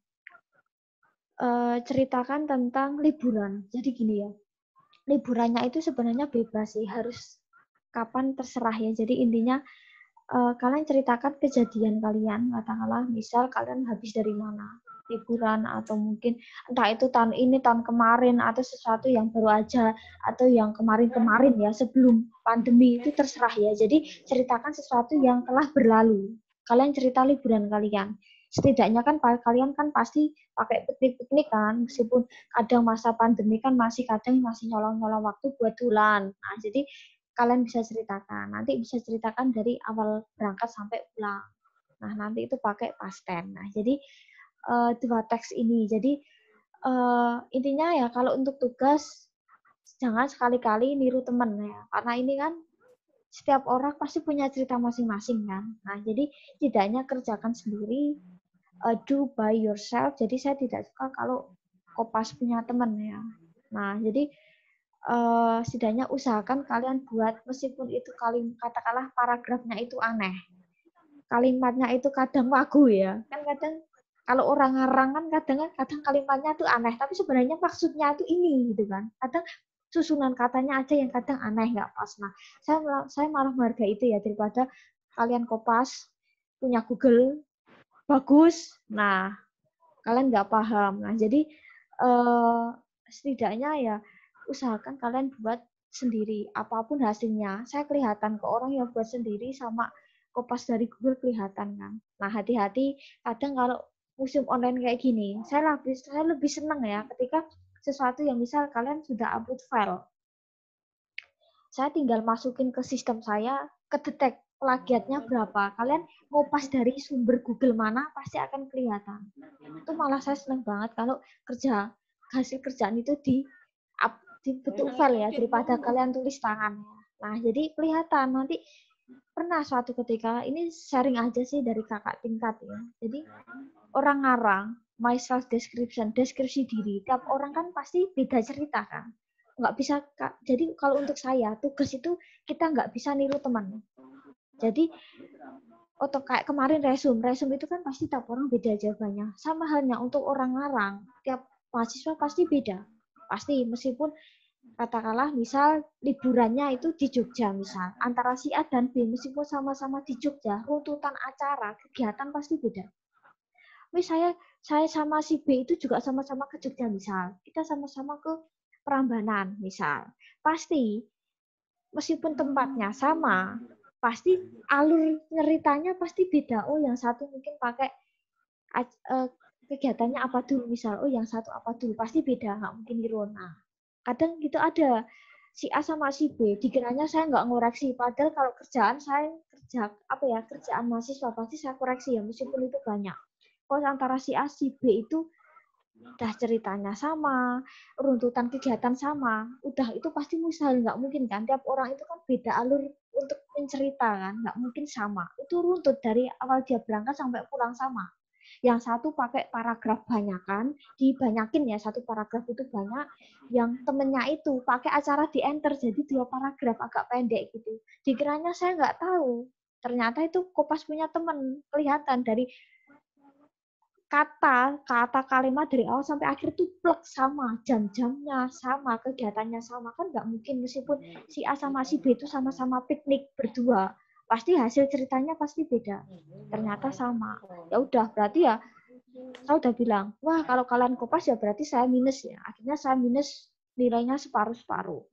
ceritakan tentang liburan. Jadi gini ya, liburannya itu sebenarnya bebas sih, harus kapan terserah ya. Jadi intinya kalian ceritakan kejadian kalian, katakanlah misal kalian habis dari mana, liburan atau mungkin entah itu tahun ini, tahun kemarin, atau sesuatu yang baru aja, atau yang kemarin-kemarin ya, sebelum pandemi, itu terserah ya. Jadi ceritakan sesuatu yang telah berlalu. Kalian cerita liburan kalian. Setidaknya kan kalian kan pasti pakai piknik-piknik kan, meskipun kadang masa pandemi kan kadang masih nyolong-nyolong waktu buat bulan. Nah, jadi kalian bisa ceritakan. Nanti bisa ceritakan dari awal berangkat sampai pulang. Nah, nanti itu pakai past tense. Nah, jadi dua teks ini. Jadi intinya ya kalau untuk tugas jangan sekali-kali niru teman ya. Karena ini kan setiap orang pasti punya cerita masing-masing kan. Nah, jadi tidaknya kerjakan sendiri, do by yourself. Jadi saya tidak suka kalau kopas punya teman ya. Nah, jadi setidaknya usahakan kalian buat, meskipun itu katakanlah paragrafnya itu aneh, kalimatnya itu kadang wagu ya, kan kadang kalau orang ngarang kan kadang kalimatnya itu aneh, tapi sebenarnya maksudnya itu ini gitu kan, kadang susunan katanya aja yang kadang aneh nggak pas. Nah, saya malah menghargai itu ya, daripada kalian kopas punya Google bagus, nah kalian nggak paham. Nah, jadi setidaknya ya usahakan kalian buat sendiri. Apapun hasilnya, saya kelihatan ke orang yang buat sendiri sama kopas dari Google kelihatan kan. Nah, hati-hati kadang kalau museum online kayak gini, saya lebih senang ya ketika sesuatu yang misal kalian sudah upload file. Saya tinggal masukin ke sistem saya, kedetek plagiatnya berapa. Kalian ngopas dari sumber Google mana pasti akan kelihatan. Itu malah saya senang banget kalau hasil kerjaan itu di bentuk file ya, daripada kalian tulis tangan. Nah, jadi kelihatan nanti. Pernah suatu ketika, ini sharing aja sih dari kakak tingkat ya. Jadi orang ngarang my self description, deskripsi diri. Tiap orang kan pasti beda cerita kan. Nggak bisa. Jadi kalau untuk saya tugas itu kita nggak bisa niru teman. Jadi kayak kemarin resume itu kan pasti tiap orang beda jawabannya. Sama halnya untuk orang ngarang, tiap mahasiswa pasti beda. Pasti meskipun katakanlah misal liburannya itu di Jogja misal, antara si A dan B meskipun sama-sama di Jogja, runtutan acara, kegiatan pasti beda. Saya sama si B itu juga sama-sama ke Jogja misal, kita sama-sama ke Prambanan misal, pasti meskipun tempatnya sama, pasti alur ceritanya pasti beda. Oh, yang satu mungkin pakai kegiatannya apa dulu misal, oh yang satu apa dulu, pasti beda, nggak mungkin irona. Kadang gitu ada si A sama si B, dikiranya saya nggak ngoreksi, padahal kalau kerjaan kerjaan mahasiswa pasti saya koreksi ya, meskipun itu banyak. Kalau antara si A si B itu udah ceritanya sama, runtutan kegiatan sama, udah itu pasti mustahil, nggak mungkin kan, tiap orang itu kan beda alur untuk menceritakan, nggak mungkin sama, itu runtut dari awal dia berangkat sampai pulang sama. Yang satu pakai paragraf banyakan, dibanyakin ya, satu paragraf itu banyak, yang temennya itu pakai acara di enter, jadi 2 paragraf agak pendek gitu. Dikiranya saya nggak tahu, ternyata itu kopas punya teman, kelihatan dari kata kalimat dari awal sampai akhir tuh plek sama, jam-jamnya sama, kegiatannya sama, kan nggak mungkin meskipun si A sama si B itu sama-sama piknik berdua, pasti hasil ceritanya pasti beda. Ternyata sama. Ya udah, berarti ya saya udah bilang, wah kalau kalian kopas ya berarti saya minus ya. Akhirnya saya minus nilainya separuh-separuh.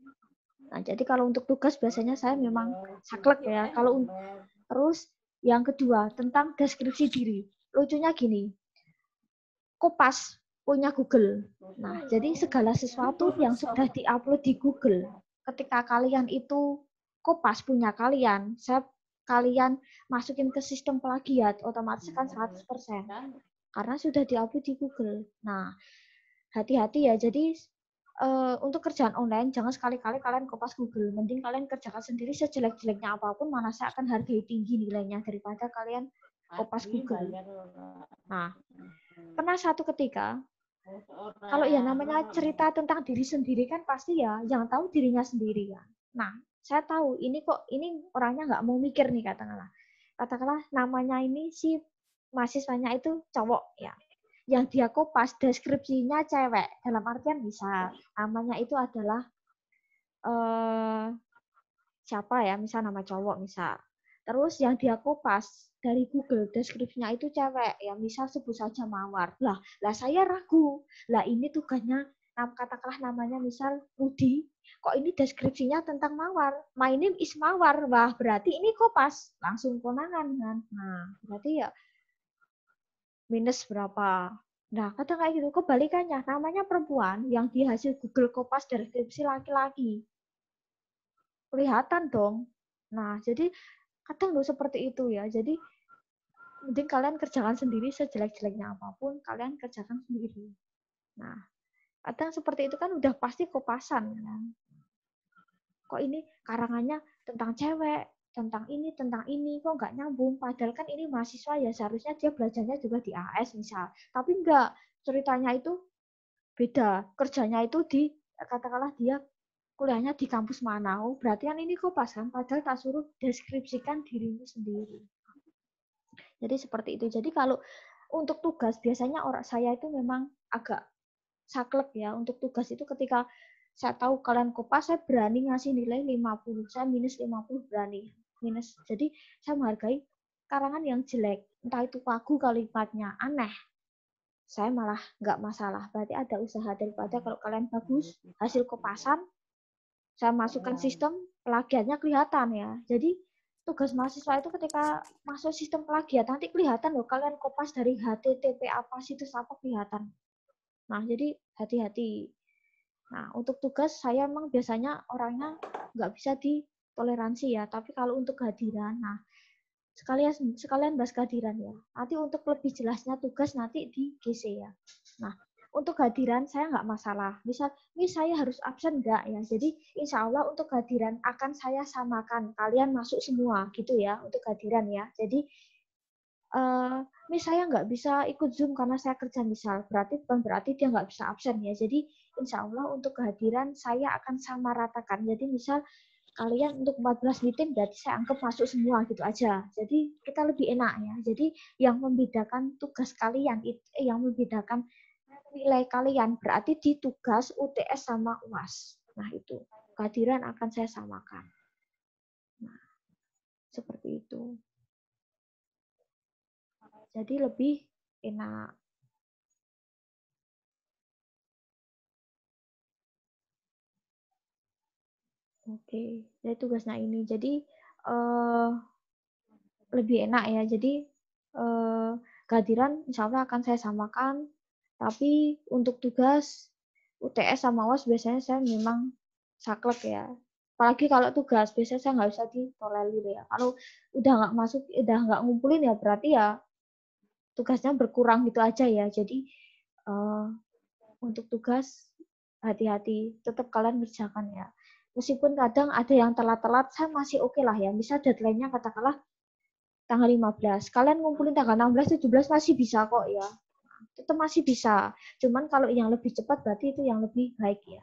Nah, jadi kalau untuk tugas biasanya saya memang saklek ya. Terus yang kedua tentang deskripsi diri. Lucunya gini, Kopas punya Google. Nah, jadi segala sesuatu yang sudah diupload di Google, ketika kalian itu Kopas punya kalian, kalian masukin ke sistem plagiat, otomatis kan 100%. Karena sudah diupload di Google. Nah, hati-hati ya. Jadi untuk kerjaan online jangan sekali-kali kalian kopas Google. Mending kalian kerjakan sendiri sejelek-jeleknya apapun, mana saya akan hargai tinggi nilainya daripada kalian kopas Google. Nah, pernah satu ketika, kalau ya namanya cerita tentang diri sendiri kan pasti ya yang tahu dirinya sendiri kan. Nah, saya tahu ini orangnya nggak mau mikir nih katakanlah namanya ini si mahasiswanya itu cowok ya. Yang dia kopas deskripsinya cewek, dalam artian misal namanya itu adalah siapa ya, misal nama cowok misal. Terus yang dia kopas dari Google deskripsinya itu cewek ya, misal sebut saja Mawar. Lah saya ragu. Lah ini tugasnya katakanlah namanya misal Budi, kok ini deskripsinya tentang Mawar. My name is Mawar. Wah, berarti ini kopas, langsung konangan kan. Nah, berarti ya minus berapa. Nah, kadang kayak gitu. Kebalikannya, namanya perempuan yang di hasil Google kopas deskripsi laki-laki. Kelihatan dong. Nah, jadi kadang loh seperti itu ya. Jadi, mending kalian kerjakan sendiri sejelek-jeleknya apapun, kalian kerjakan sendiri. Nah, kadang seperti itu kan udah pasti kopasan. Kan? Kok ini karangannya tentang cewek, tentang ini, kok nggak nyambung. Padahal kan ini mahasiswa ya, seharusnya dia belajarnya juga di AS misal. Tapi enggak, ceritanya itu beda. Kerjanya itu katakanlah dia kuliahnya di kampus mana. Oh, berarti kan ini kopas kan, padahal tak suruh deskripsikan dirimu sendiri. Jadi seperti itu. Jadi kalau untuk tugas, biasanya saya itu memang agak saklek ya. Untuk tugas itu ketika saya tahu kalian kopas, saya berani ngasih nilai 50. Saya minus 50 berani. Minus. Jadi saya menghargai karangan yang jelek. Entah itu pagu kalimatnya, aneh. Saya malah nggak masalah. Berarti ada usaha daripada kalau kalian bagus, hasil kopasan, saya masukkan sistem, plagiatnya kelihatan ya. Jadi tugas mahasiswa itu ketika masuk sistem plagiat, nanti kelihatan loh kalian kopas dari HTTP apa, situs apa kelihatan. Nah, jadi hati-hati. Nah, untuk tugas saya memang biasanya orangnya nggak bisa ditoleransi ya, tapi kalau untuk kehadiran, nah sekalian bahas kehadiran ya. Nanti untuk lebih jelasnya tugas nanti di GC ya. Nah, untuk kehadiran saya nggak masalah. Misal, ini saya harus absen nggak ya. Jadi insya Allah untuk kehadiran akan saya samakan. Kalian masuk semua gitu ya untuk kehadiran ya. Jadi ini saya nggak bisa ikut Zoom karena saya kerja misal, bukan berarti dia nggak bisa absen ya. Jadi insya Allah untuk kehadiran saya akan sama ratakan. Jadi misal kalian untuk 14 meeting berarti saya anggap masuk semua gitu aja. Jadi kita lebih enak ya. Jadi yang membedakan tugas kalian, yang membedakan nilai kalian berarti di tugas UTS sama UAS. Nah itu kehadiran akan saya samakan. Nah seperti itu. Jadi lebih enak. Oke, jadi tugasnya ini. Jadi lebih enak ya. Jadi kehadiran insya Allah akan saya samakan. Tapi untuk tugas UTS sama UAS biasanya saya memang saklek ya. Apalagi kalau tugas, biasanya saya nggak bisa ditolerir ya. Kalau udah nggak masuk, udah nggak ngumpulin ya berarti ya tugasnya berkurang gitu aja ya. Jadi untuk tugas hati-hati, tetap kalian kerjakan ya. Meskipun kadang ada yang telat-telat, saya masih oke lah ya. Misal deadline-nya katakanlah tanggal 15. Kalian ngumpulin tanggal 16, 17 masih bisa kok ya. Tetap masih bisa. Cuman kalau yang lebih cepat berarti itu yang lebih baik ya.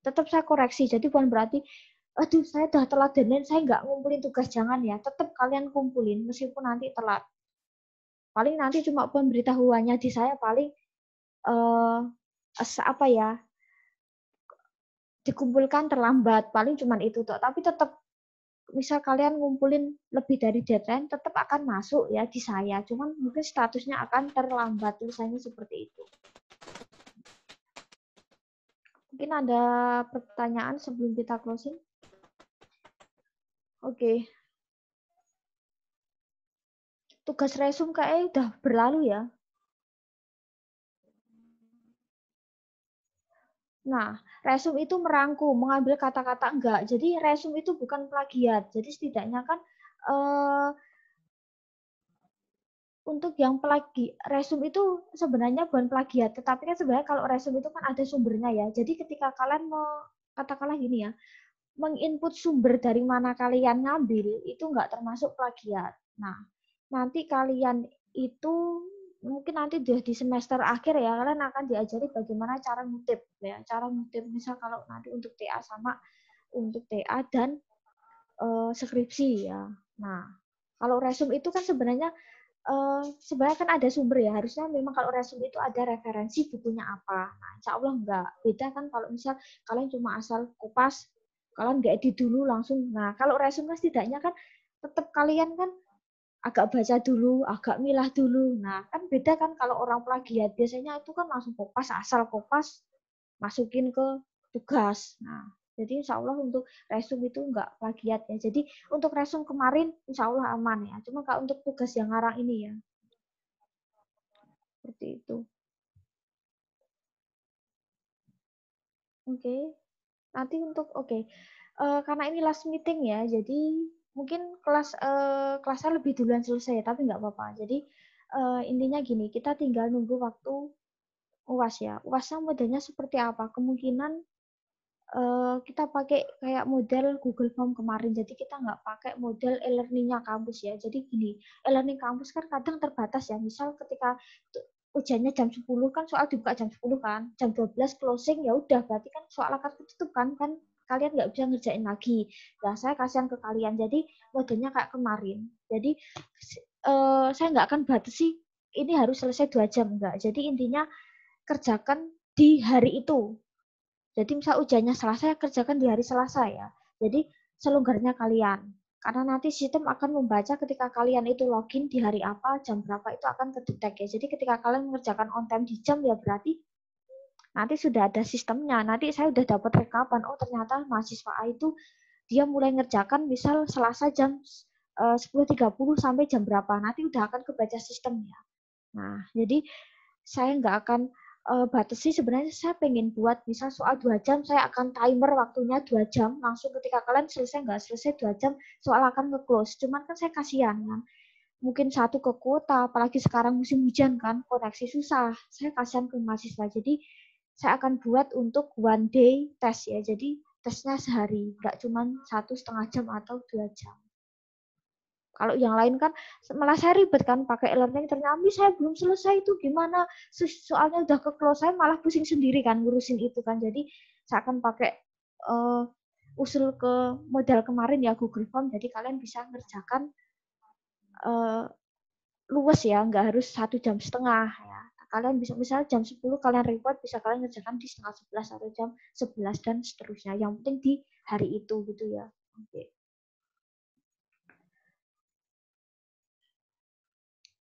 Tetap saya koreksi. Jadi bukan berarti, aduh saya udah telat deadline, saya nggak ngumpulin tugas. Jangan ya. Tetap kalian kumpulin meskipun nanti telat. Paling nanti cuma pemberitahuannya di saya paling dikumpulkan terlambat, paling cuma itu toh. Tapi tetap misal kalian ngumpulin lebih dari deadline, tetap akan masuk ya di saya. Cuman mungkin statusnya akan terlambat, tulisannya seperti itu. Mungkin ada pertanyaan sebelum kita closing? Oke. Tugas resume kayaknya udah berlalu ya. Nah, resume itu merangkum, mengambil kata-kata enggak. Jadi resume itu bukan plagiat. Jadi setidaknya kan untuk yang resume itu sebenarnya bukan plagiat, tetapi kan sebenarnya kalau resume itu kan ada sumbernya ya. Jadi ketika kalian katakanlah gini ya, menginput sumber dari mana kalian ngambil itu enggak termasuk plagiat. Nah, nanti kalian itu mungkin nanti di semester akhir ya kalian akan diajari bagaimana cara ngutip ya, cara ngutip misal kalau nanti untuk TA sama untuk TA dan skripsi ya. Nah, kalau resume itu kan sebenarnya kan ada sumber ya, harusnya memang kalau resume itu ada referensi bukunya apa. Nah, insya Allah enggak. Beda kan kalau misal kalian cuma asal kupas, kalian nggak edit dulu langsung. Nah, kalau resume setidaknya kan tetap kalian kan agak baca dulu, agak milah dulu. Nah, kan beda kan kalau orang plagiat, biasanya itu kan langsung kopas, asal kopas, masukin ke tugas. Nah, jadi insya Allah untuk resume itu enggak plagiat ya. Jadi untuk resume kemarin insya Allah aman ya. Cuma kalau untuk tugas yang ngarang ini ya, seperti itu. Oke. Nanti untuk karena ini last meeting ya, jadi mungkin kelasnya lebih duluan selesai, tapi nggak apa-apa. Jadi intinya gini, kita tinggal nunggu waktu UAS ya. UASnya modelnya seperti apa? Kemungkinan kita pakai kayak model Google Form kemarin. Jadi kita nggak pakai model e-learning-nya kampus ya. Jadi gini, e-learning kampus kan kadang terbatas ya. Misal ketika ujiannya jam 10 kan soal dibuka jam 10 kan. Jam 12 closing ya udah berarti kan soal akan tutup kan kalian nggak bisa ngerjain lagi. Nah, saya kasihan ke kalian. Jadi modelnya kayak kemarin. Jadi saya nggak akan batasi ini harus selesai 2 jam enggak. Jadi intinya kerjakan di hari itu. Jadi misal ujiannya Selasa, ya kerjakan di hari Selasa ya. Jadi selonggarnya kalian. Karena nanti sistem akan membaca ketika kalian itu login di hari apa, jam berapa itu akan kedetek ya. Jadi ketika kalian mengerjakan on time di jam ya berarti nanti sudah ada sistemnya. Nanti saya udah dapat rekapan. Oh ternyata mahasiswa A itu dia mulai ngerjakan misal Selasa jam 10.30 sampai jam berapa. Nanti udah akan kebaca sistemnya. Nah, jadi saya nggak akan batasi, sebenarnya saya pengen buat misal soal 2 jam, saya akan timer waktunya 2 jam, langsung ketika kalian selesai nggak selesai 2 jam, soal akan nge-close. Cuman kan saya kasihan kan, mungkin satu ke kuota, apalagi sekarang musim hujan kan, koneksi susah, saya kasihan ke mahasiswa. Jadi saya akan buat untuk one day test ya, jadi tesnya sehari, nggak cuma 1,5 jam atau 2 jam. Kalau yang lain kan malah saya ribet kan pakai e-learning, ternyata saya belum selesai itu gimana, soalnya udah ke close, saya malah pusing sendiri kan ngurusin itu kan. Jadi saya akan pakai usul ke model kemarin ya Google Form, jadi kalian bisa ngerjakan luwes ya, nggak harus 1,5 jam ya. Kalian bisa misalnya jam 10 kalian report, bisa kalian ngerjakan di 10:30 atau jam 11 dan seterusnya. Yang penting di hari itu gitu ya. Oke.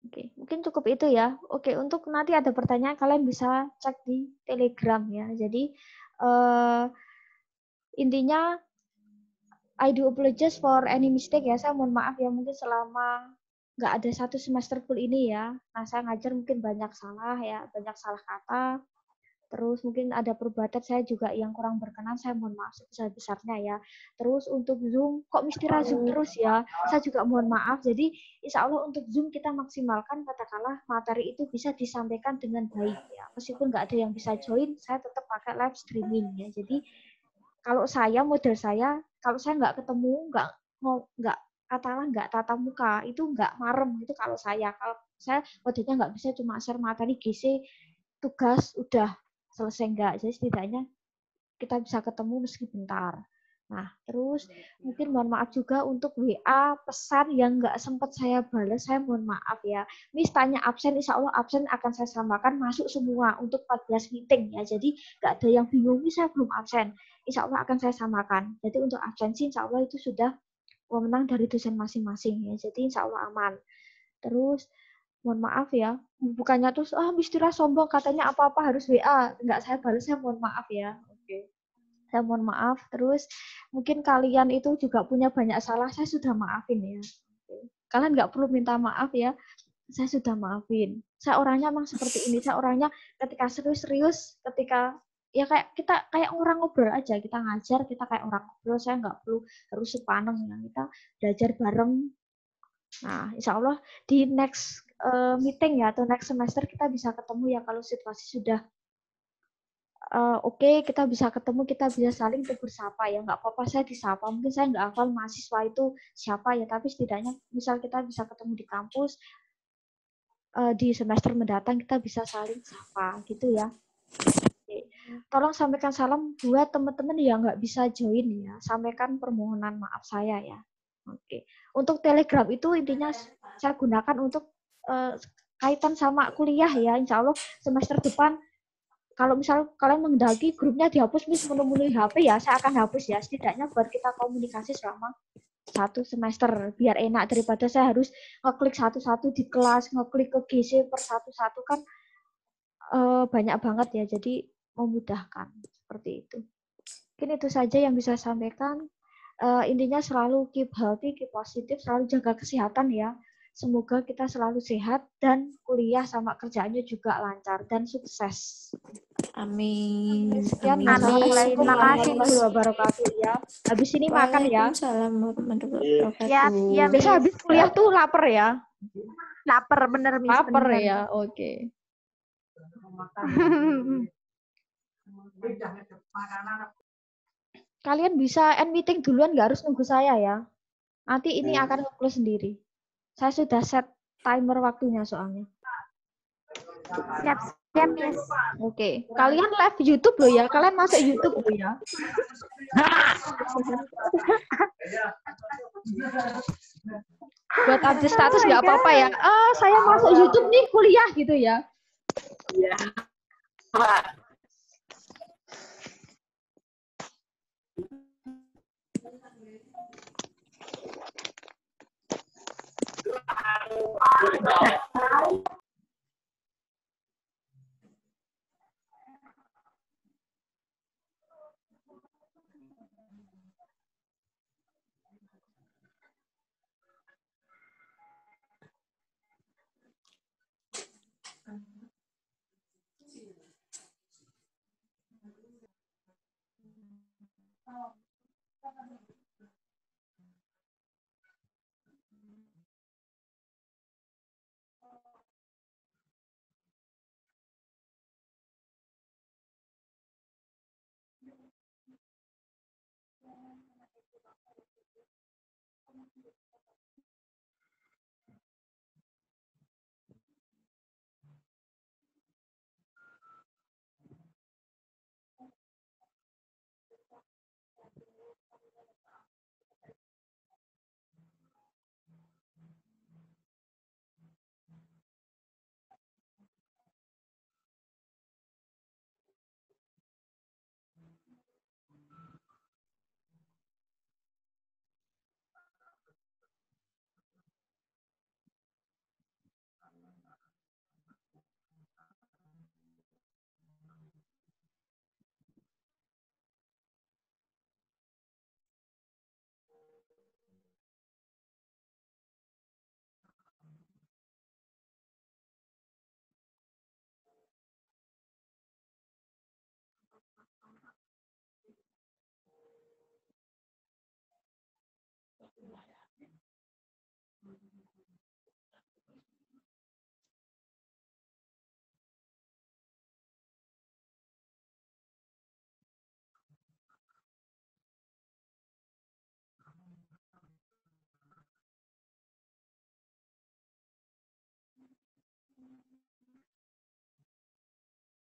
Oke, mungkin cukup itu ya. Oke, untuk nanti ada pertanyaan kalian bisa cek di Telegram ya. Jadi intinya I do apologize for any mistake ya. Saya mohon maaf ya mungkin selama nggak ada 1 semester full ini ya. Nah, saya ngajar mungkin banyak salah ya, banyak salah kata. Terus mungkin ada perbuatan saya juga yang kurang berkenan, saya mohon maaf sebesar-besarnya ya. Terus untuk Zoom, kok mistira Zoom terus ya? Saya juga mohon maaf. Jadi insya Allah untuk Zoom kita maksimalkan, katakanlah materi itu bisa disampaikan dengan baik ya. Meskipun nggak ada yang bisa join, saya tetap pakai live streaming ya. Jadi kalau model saya, kalau saya nggak ketemu, nggak katakanlah nggak tatap muka, itu nggak marem itu kalau saya. Kalau saya modelnya nggak bisa cuma share materi GC tugas udah selesai enggak. Jadi setidaknya kita bisa ketemu meski bentar. Nah, terus mungkin mohon maaf juga untuk WA pesan yang nggak sempat saya balas, saya mohon maaf ya. Miss tanya absen, insya Allah absen akan saya samakan masuk semua untuk 14 meeting ya. Jadi nggak ada yang bingung, Miss saya belum absen. Insya Allah akan saya samakan. Jadi untuk absensi insya Allah itu sudah wewenang dari dosen masing-masing ya. Jadi insya Allah aman. Terus mohon maaf ya, bukannya terus Miss Tira sombong katanya apa-apa harus WA, nggak saya balas, saya mohon maaf ya. Oke. Saya mohon maaf. Terus mungkin kalian itu juga punya banyak salah, saya sudah maafin ya. Kalian nggak perlu minta maaf ya, saya sudah maafin. Saya orangnya emang seperti ini. Saya orangnya ketika serius-serius, ketika ya kayak kita kayak orang ngobrol aja, kita ngajar, kita kayak orang ngobrol. Saya nggak perlu harus sepaneng ya. Kita belajar bareng. Nah, insya Allah di next meeting ya atau next semester kita bisa ketemu ya kalau situasi sudah oke, kita bisa ketemu, kita bisa saling tegur sapa ya. Nggak apa-apa saya disapa. Mungkin saya nggak hafal mahasiswa itu siapa ya, tapi setidaknya misal kita bisa ketemu di kampus, di semester mendatang kita bisa saling sapa gitu ya. Oke. Tolong sampaikan salam buat teman-teman yang nggak bisa join ya. Sampaikan permohonan maaf saya ya. Oke. Untuk Telegram itu intinya saya gunakan untuk kaitan sama kuliah ya. Insya Allah semester depan kalau misal kalian menghendaki grupnya dihapus, memenuhi HP ya, saya akan hapus ya. Setidaknya buat kita komunikasi selama 1 semester biar enak daripada saya harus ngeklik satu-satu di kelas, ngeklik ke GC per satu-satu kan banyak banget ya. Jadi memudahkan seperti itu. Mungkin itu saja yang bisa saya sampaikan. Intinya selalu keep healthy, keep positif, selalu jaga kesehatan ya. Semoga kita selalu sehat dan kuliah sama kerjaannya juga lancar dan sukses. Amin. Sekian. Amin. Wassalamualaikum Terima kasih, warahmatullahi wabarakatuh ya. Habis ini makan ya. Waalaikumsalam warahmatullahi wabarakatuh. Siap, iya, Biasa Miss. habis kuliah tuh lapar ya. Lapar bener, Miss. Lapar bener. ya. Oke. Kalian bisa end meeting duluan, nggak harus nunggu saya ya. Nanti ini akan nge-close sendiri. Saya sudah set timer waktunya soalnya. Siap, siap, Miss. Oke. Kalian live YouTube loh ya. Kalian masuk YouTube loh ya. Buat update status nggak apa-apa ya. Saya masuk YouTube nih kuliah gitu ya.